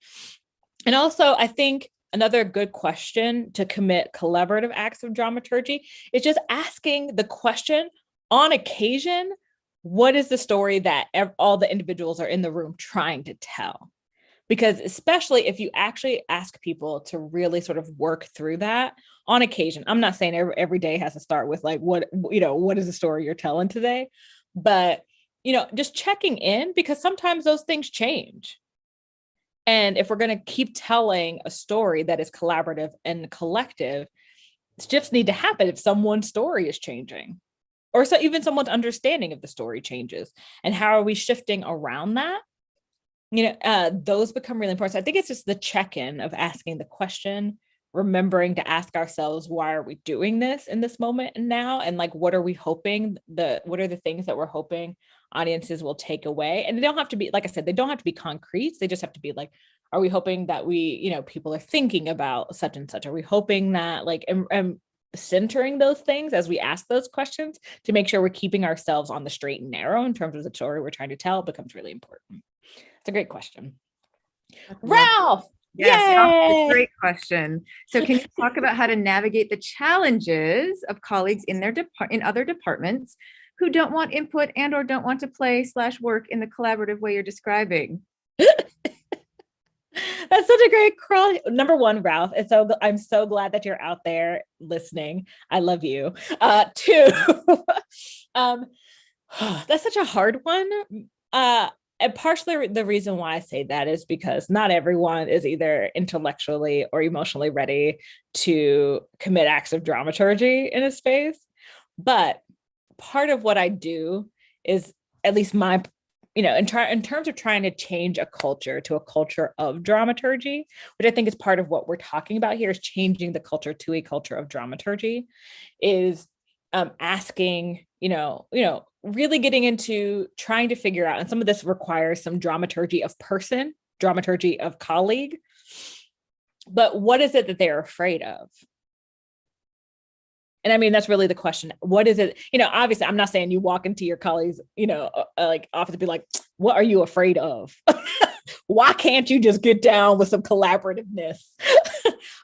And also, I think another good question to commit collaborative acts of dramaturgy is just asking the question on occasion, what is the story that all the individuals are in the room trying to tell? Because especially if you actually ask people to really sort of work through that on occasion, I'm not saying every day has to start with like, what is the story you're telling today? But, just checking in, because sometimes those things change. And if we're going to keep telling a story that is collaborative and collective, shifts need to happen if someone's story is changing, or so even someone's understanding of the story changes. And how are we shifting around that? Those become really important. So I think it's just the check-in of asking the question, remembering to ask ourselves, why are we doing this in this moment and now? And like, what are we hoping what are the things that we're hoping audiences will take away? And they don't have to be, like I said, they don't have to be concrete. They just have to be like, are we hoping that people are thinking about such and such? Are we hoping that and centering those things as we ask those questions to make sure we're keeping ourselves on the straight and narrow in terms of the story we're trying to tell becomes really important. It's a great question. Ralph! Yes, Ralph, a great question. So can you talk about how to navigate the challenges of colleagues in other departments who don't want input and or don't want to play/work in the collaborative way you're describing? That's such a great crawl. Number one, Ralph, I'm so glad that you're out there listening. I love you. Two, that's such a hard one. And partially the reason why I say that is because not everyone is either intellectually or emotionally ready to commit acts of dramaturgy in a space. But part of what I do is, at least my, in terms of trying to change a culture to a culture of dramaturgy, which I think is part of what we're talking about here, is changing the culture to a culture of dramaturgy, is asking, really getting into trying to figure out, and some of this requires some dramaturgy of person, dramaturgy of colleague, but what is it that they're afraid of? And I mean, that's really the question. What is it? Obviously, I'm not saying you walk into your colleagues, office and be like, what are you afraid of? Why can't you just get down with some collaborativeness?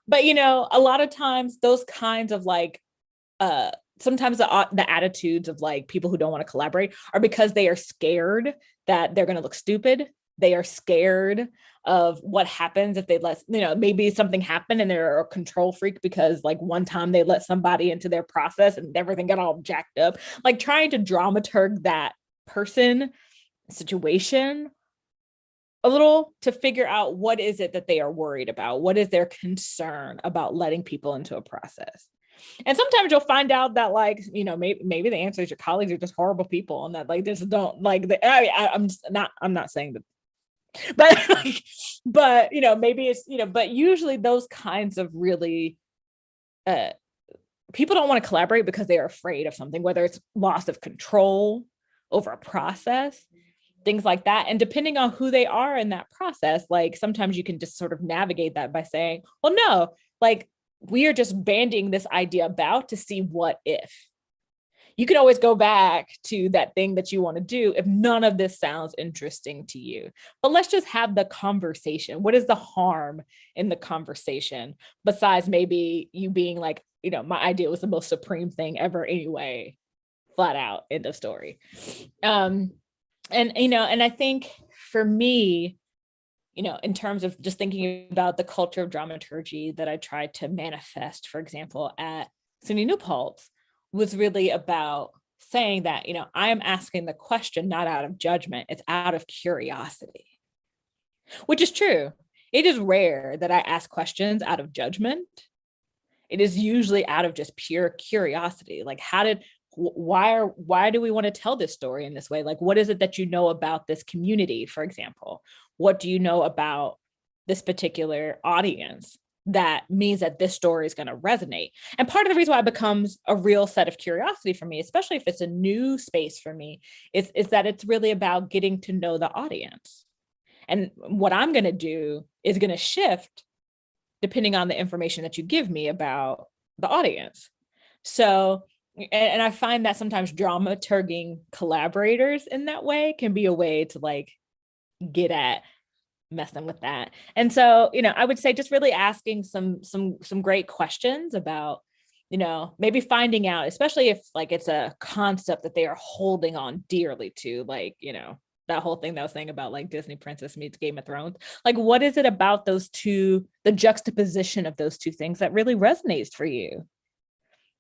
But, a lot of times those kinds of sometimes the attitudes of people who don't want to collaborate are because they are scared that they're going to look stupid. They are scared of what happens if they maybe something happened and they're a control freak because one time they let somebody into their process and everything got all jacked up. Trying to dramaturg that person situation a little to figure out what is it that they are worried about? What is their concern about letting people into a process? And sometimes you'll find out that maybe the answer is your colleagues are just horrible people and that just don't I'm not saying that, but maybe it's but usually those kinds of really people don't want to collaborate because they are afraid of something, whether it's loss of control over a process, things like that. And depending on who they are in that process, sometimes you can just sort of navigate that by saying, well, no, we are just banding this idea about to see what if. You can always go back to that thing that you want to do if none of this sounds interesting to you. But let's just have the conversation. What is the harm in the conversation besides maybe you being my idea was the most supreme thing ever anyway, flat out, end of story. And I think for me, in terms of just thinking about the culture of dramaturgy that I tried to manifest, for example, at SUNY New Paltz, was really about saying that, I am asking the question not out of judgment, it's out of curiosity, which is true. It is rare that I ask questions out of judgment. It is usually out of just pure curiosity. Why do we want to tell this story in this way? What is it that you know about this community, for example? What do you know about this particular audience that means that this story is going to resonate? And part of the reason why it becomes a real set of curiosity for me, especially if it's a new space for me, is that it's really about getting to know the audience. And what I'm going to do is going to shift depending on the information that you give me about the audience. So and I find that sometimes dramaturging collaborators in that way can be a way to like get at messing with that. And so, I would say just really asking some great questions about, maybe finding out, especially if like it's a concept that they are holding on dearly to, like, that whole thing that I was saying about like Disney Princess meets Game of Thrones. Like, what is it about those two, the juxtaposition of those two things that really resonates for you?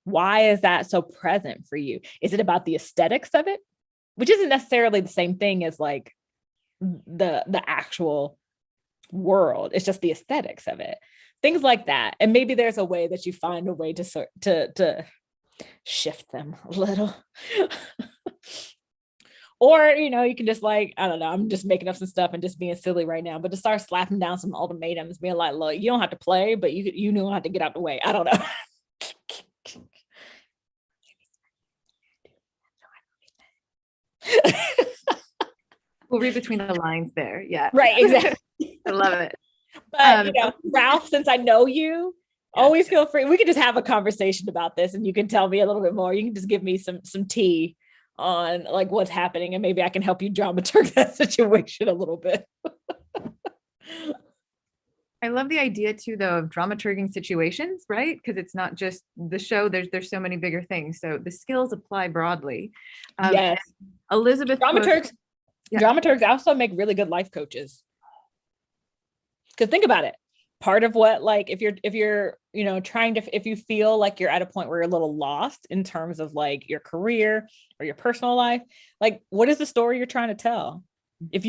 Why is that so present for you? Is it about the aesthetics of it? Which isn't necessarily the same thing as like the actual world. It's just the aesthetics of it. Things like that. And maybe there's a way that you find a way to shift them a little. Or, you can just like, I don't know, I'm just making up some stuff and just being silly right now, but to start slapping down some ultimatums, being like, look, you don't have to play, but you know how to get out the way. I don't know. We'll read between the lines there. Yeah. Right, exactly. I love it. But, Ralph, since I know you, always feel free. We could just have a conversation about this and you can tell me a little bit more. You can just give me some tea on like what's happening and maybe I can help you dramaturg that situation a little bit. I love the idea too, though, of dramaturging situations, right? Because it's not just the show. There's so many bigger things. So the skills apply broadly. Yes. Elizabeth. Dramaturgs also make really good life coaches. Because think about it. Part of what, like, if you're, if you feel like you're at a point where you're a little lost in terms of like your career or your personal life, like, what is the story you're trying to tell? If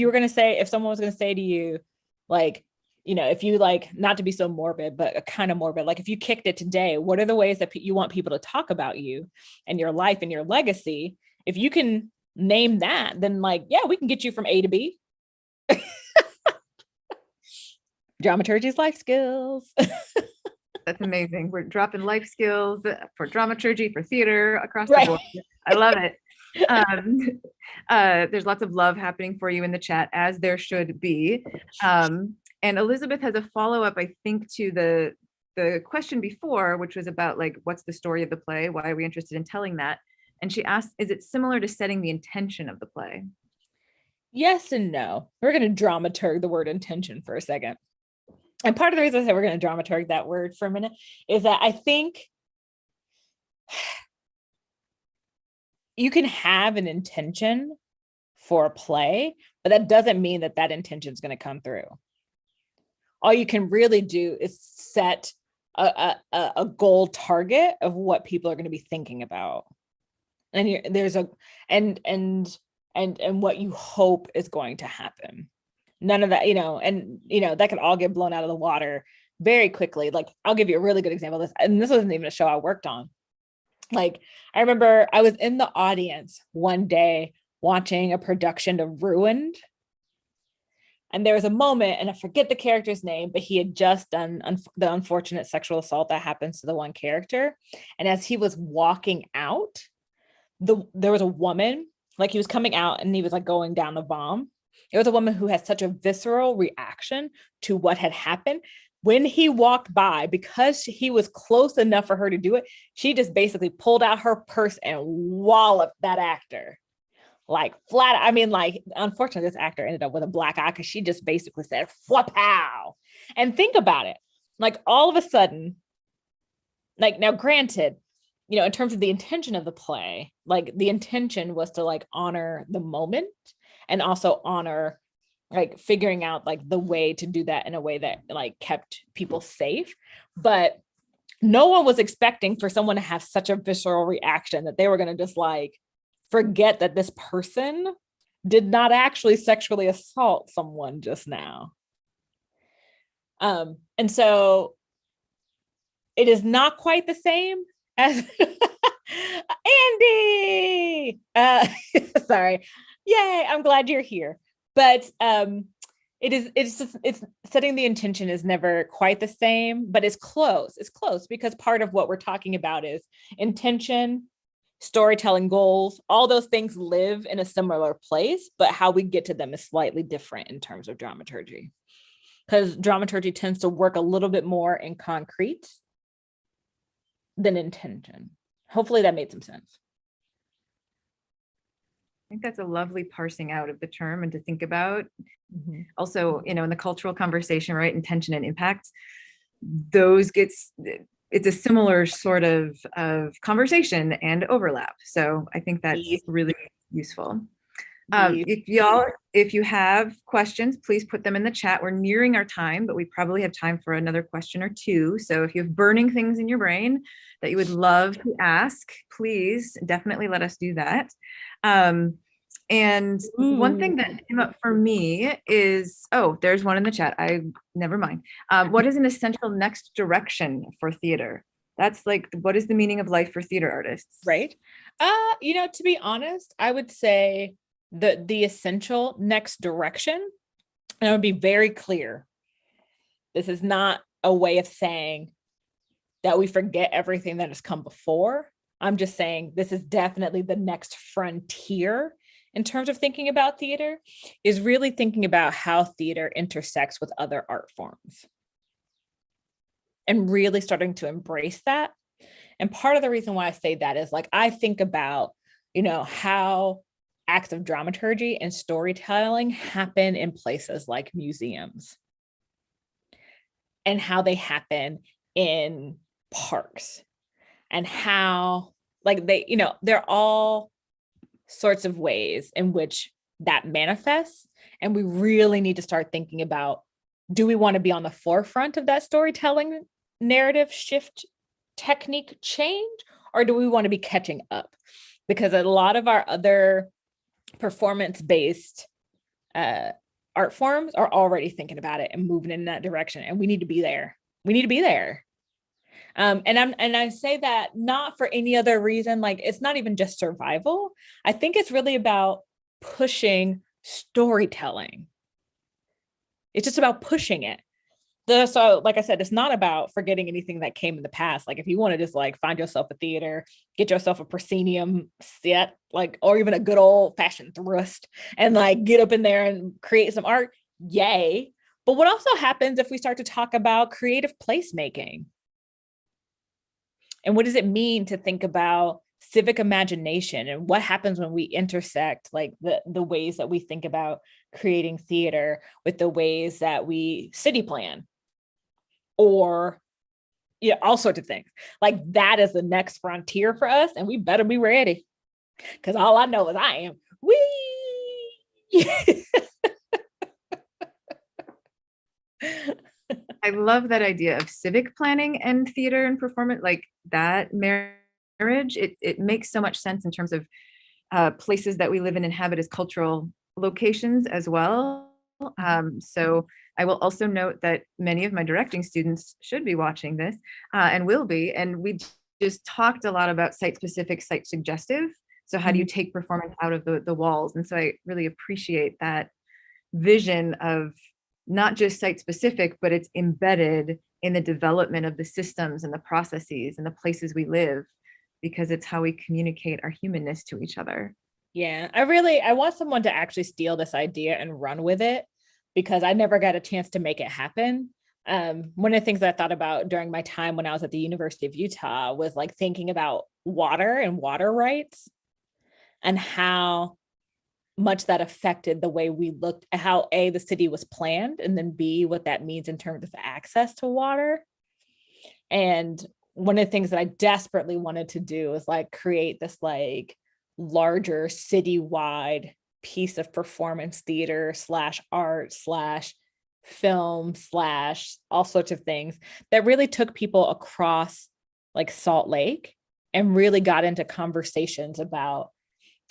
someone was going to say to you, like, if you like, not to be so morbid, but kind of morbid, like if you kicked it today, what are the ways that you want people to talk about you and your life and your legacy? If you can name that, then like, yeah, we can get you from A to B. Dramaturgy's life skills. That's amazing. We're dropping life skills for dramaturgy, for theater across the board. I love it. There's lots of love happening for you in the chat, as there should be. And Elizabeth has a follow-up, I think, to the question before, which was about like, what's the story of the play? Why are we interested in telling that? And she asked, is it similar to setting the intention of the play? Yes and no. We're going to dramaturg the word intention for a second. And part of the reason I say we're going to dramaturg that word for a minute is that I think you can have an intention for a play, but that doesn't mean that that intention is going to come through. All you can really do is set a goal target of what people are going to be thinking about. And and what you hope is going to happen. None of that, that could all get blown out of the water very quickly. Like, I'll give you a really good example of this. And this wasn't even a show I worked on. Like, I remember I was in the audience one day watching a production of Ruined. And there was a moment, and I forget the character's name, but he had just done the unfortunate sexual assault that happens to the one character. And as he was walking out, there was a woman, like he was coming out and he was like going down the bomb. It was a woman who had such a visceral reaction to what had happened. When he walked by, because he was close enough for her to do it, she just basically pulled out her purse and walloped that actor. Like flat. I mean, like, unfortunately, this actor ended up with a black eye because she just basically said, "Fwapow." And think about it. Like, all of a sudden, like, now granted, in terms of the intention of the play, like the intention was to like honor the moment and also honor like figuring out like the way to do that in a way that like kept people safe. But no one was expecting for someone to have such a visceral reaction that they were going to just like forget that this person did not actually sexually assault someone just now. And so it is not quite the same as Andy. Sorry. Yay, I'm glad you're here. But it's setting the intention is never quite the same, but it's close. It's close because part of what we're talking about is intention, storytelling goals. All those things live in a similar place, but how we get to them is slightly different in terms of dramaturgy. Because dramaturgy tends to work a little bit more in concrete than intention. Hopefully that made some sense. I think that's a lovely parsing out of the term and to think about. Mm-hmm. Also, in the cultural conversation, right, intention and impact, those it's a similar sort of conversation and overlap. So I think that's really useful. If you have questions, please put them in the chat. We're nearing our time, but we probably have time for another question or two. So if you have burning things in your brain that you would love to ask, please definitely let us do that. And one thing that came up for me is, there's one in the chat. Never mind. What is an essential next direction for theater? That's like, what is the meaning of life for theater artists? Right. To be honest, I would say the essential next direction, and I would be very clear. This is not a way of saying that we forget everything that has come before. I'm just saying this is definitely the next frontier in terms of thinking about theater, is really thinking about how theater intersects with other art forms and really starting to embrace that. And part of the reason why I say that is like, I think about, how acts of dramaturgy and storytelling happen in places like museums and how they happen in parks and how they're all sorts of ways in which that manifests. And we really need to start thinking about, do we want to be on the forefront of that storytelling narrative shift technique change, or do we want to be catching up? Because a lot of our other performance-based art forms are already thinking about it and moving in that direction, and we need to be there. And I say that not for any other reason, like it's not even just survival. I think it's really about pushing storytelling. It's just about pushing it. So like I said, it's not about forgetting anything that came in the past. Like if you want to just like find yourself a theater, get yourself a proscenium set, like, or even a good old fashioned thrust and like get up in there and create some art, yay. But what also happens if we start to talk about creative placemaking? And what does it mean to think about civic imagination and what happens when we intersect like the ways that we think about creating theater with the ways that we city plan or all sorts of things. Like that is the next frontier for us, and we better be ready, because all I know is I am. I love that idea of civic planning and theater and performance, like that marriage. It makes so much sense in terms of places that we live and inhabit as cultural locations as well. So I will also note that many of my directing students should be watching this and will be. And we just talked a lot about site-specific, site-suggestive. So how do you take performance out of the walls? And so I really appreciate that vision of not just site-specific, but it's embedded in the development of the systems and the processes and the places we live, because it's how we communicate our humanness to each other. Yeah, I want someone to actually steal this idea and run with it, because I never got a chance to make it happen. One of the things that I thought about during my time when I was at the University of Utah was like thinking about water and water rights and how much that affected the way we looked at how A, the city was planned, and then B, what that means in terms of access to water. And one of the things that I desperately wanted to do is like create this like larger citywide piece of performance theater / art / film / all sorts of things that really took people across like Salt Lake and really got into conversations about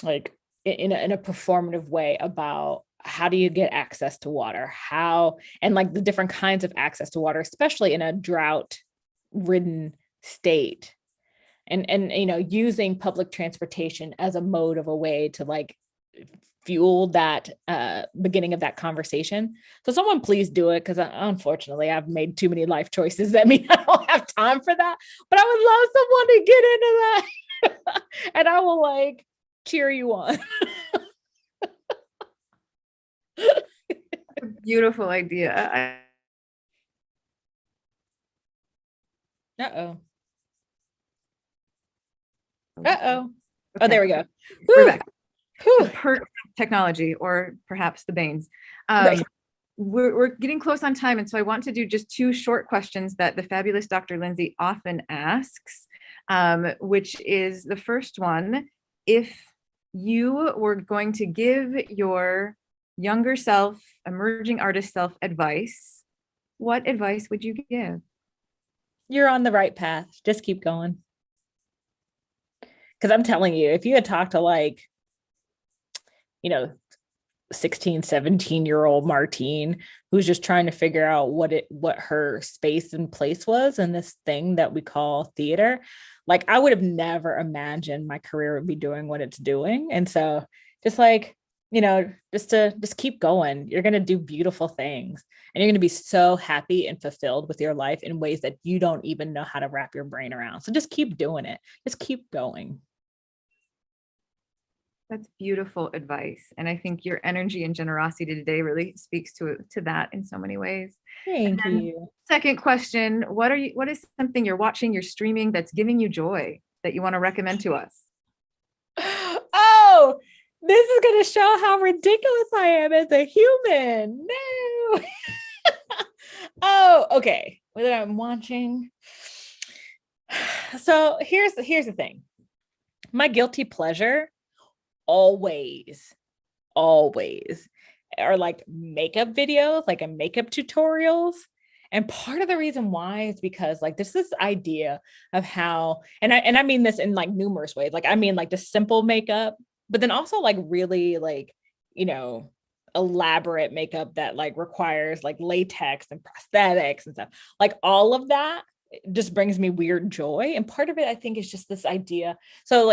like in a performative way about how do you get access to water, and like the different kinds of access to water, especially in a drought ridden state, and using public transportation as a mode of a way to like fuel that beginning of that conversation. So someone please do it, because unfortunately I've made too many life choices that mean I don't have time for that, but I would love someone to get into that and I will like cheer you on. Beautiful idea. Uh-oh. Oh, there we go. We're Whew. back. Whew. The perks of technology, or perhaps the banes. Right. We're getting close on time, and so I want to do just two short questions that the fabulous Dr. Lindsay often asks, which is the first one: if you were going to give your younger self, emerging artist self advice, what advice would you give? You're on the right path. Just keep going. Because I'm telling you, if you had talked to like, 16, 17-year-old Martine, who's just trying to figure out what her space and place was in this thing that we call theater, like I would have never imagined my career would be doing what it's doing. And so just like, just keep going. You're going to do beautiful things, and you're going to be so happy and fulfilled with your life in ways that you don't even know how to wrap your brain around. So just keep doing it. Just keep going. That's beautiful advice. And I think your energy and generosity today really speaks to that in so many ways. Thank you. Second question, what is something you're watching, you're streaming that's giving you joy that you want to recommend to us? Oh, this is going to show how ridiculous I am as a human. No. Oh, okay. What I'm watching. So here's the thing. My guilty pleasure always are like makeup videos, like a makeup tutorials. And part of the reason why is because like there's this idea of how, and I mean this in like numerous ways. Like I mean like just simple makeup, but then also like really like, elaborate makeup that like requires like latex and prosthetics and stuff. Like all of that just brings me weird joy. And part of it, I think, is just this idea. So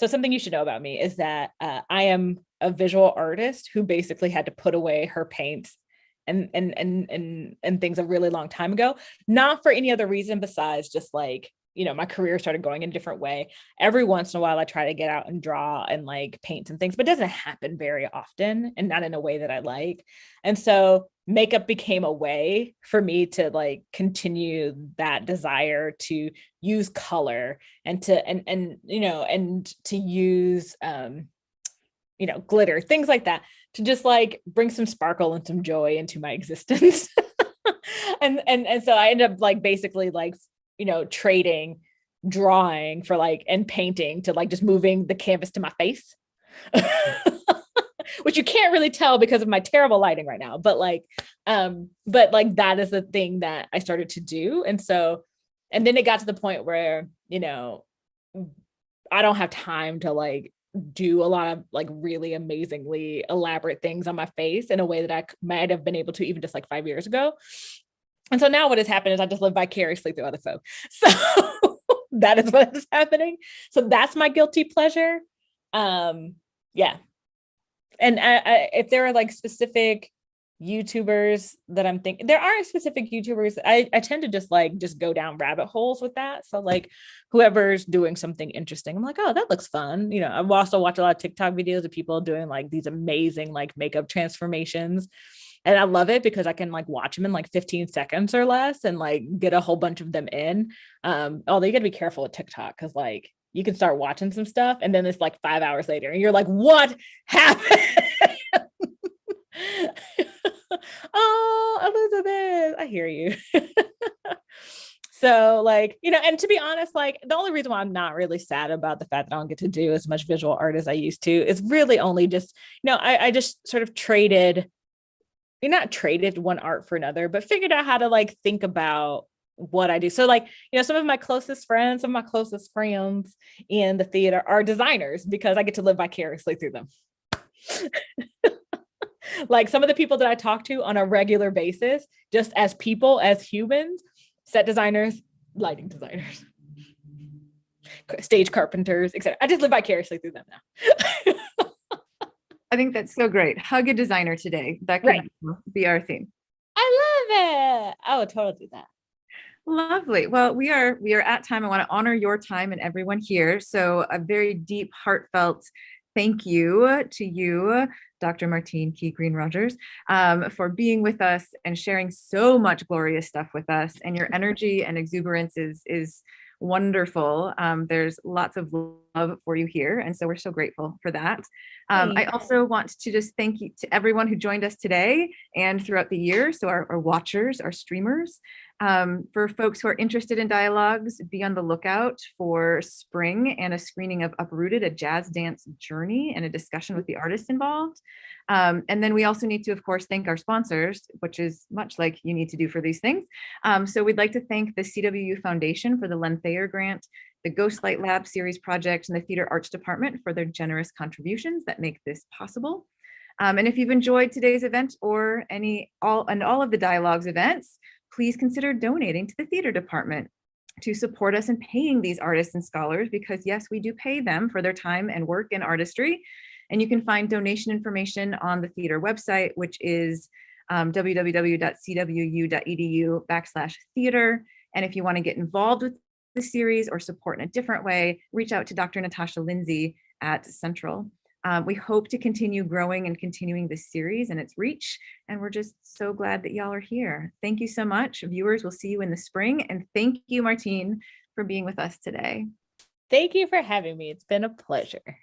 something you should know about me is that I am a visual artist who basically had to put away her paints and things a really long time ago, not for any other reason besides just like, my career started going in a different way. Every once in a while, I try to get out and draw and like paint and things, but it doesn't happen very often and not in a way that I like. And so makeup became a way for me to like continue that desire to use color and to use glitter, things like that, to just like bring some sparkle and some joy into my existence. and so I ended up like basically like trading drawing for like and painting to like just moving the canvas to my face. Which you can't really tell because of my terrible lighting right now, but that is the thing that I started to do. And then it got to the point where, I don't have time to like do a lot of like really amazingly elaborate things on my face in a way that I might have been able to even just like 5 years ago. And so now what has happened is I just live vicariously through other folk. So that is what is happening. So that's my guilty pleasure. Yeah. And if there are like specific YouTubers that I'm thinking, there are specific YouTubers. I tend to just go down rabbit holes with that. So like whoever's doing something interesting, I'm like, oh, that looks fun. I've also watched a lot of TikTok videos of people doing like these amazing like makeup transformations. And I love it because I can like watch them in like 15 seconds or less and like get a whole bunch of them in. Although you got to be careful with TikTok because like you can start watching some stuff and then it's like 5 hours later and you're like, what happened? Oh, Elizabeth, I hear you. So like, and to be honest, like the only reason why I'm not really sad about the fact that I don't get to do as much visual art as I used to is really only just, I just sort of not traded one art for another, but figured out how to like think about what I do. So like, some of my closest friends in the theater are designers because I get to live vicariously through them. Like some of the people that I talk to on a regular basis, just as people, as humans, set designers, lighting designers, stage carpenters, etc. I just live vicariously through them now. I think that's so great. Hug a designer today. That could be our theme. I love it. I would totally do that. Lovely. Well, we are at time. I want to honor your time and everyone here. So a very deep, heartfelt thank you to you, Dr. Martine Key-Green-Rogers, for being with us and sharing so much glorious stuff with us. And your energy and exuberance is wonderful. There's lots of love for you here. And so we're so grateful for that. I also want to just thank you to everyone who joined us today and throughout the year. So our watchers, our streamers. For folks who are interested in dialogues, be on the lookout for spring and a screening of Uprooted, a jazz dance journey, and a discussion with the artists involved. And then we also need to, of course, thank our sponsors, which is much like you need to do for these things. So we'd like to thank the CWU Foundation for the Len Thayer Grant, the Ghostlight Lab series project, and the Theater Arts Department for their generous contributions that make this possible. And if you've enjoyed today's event or all of the Dialogues events, please consider donating to the theater department to support us in paying these artists and scholars, because yes, we do pay them for their time and work in artistry. And you can find donation information on the theater website, which is www.cwu.edu/theater. And if you want to get involved with the series or support in a different way, reach out to Dr. Natasha Lindsay at Central. We hope to continue growing and continuing this series and its reach. And we're just so glad that y'all are here. Thank you so much. Viewers, we'll see you in the spring. And thank you, Martine, for being with us today. Thank you for having me. It's been a pleasure.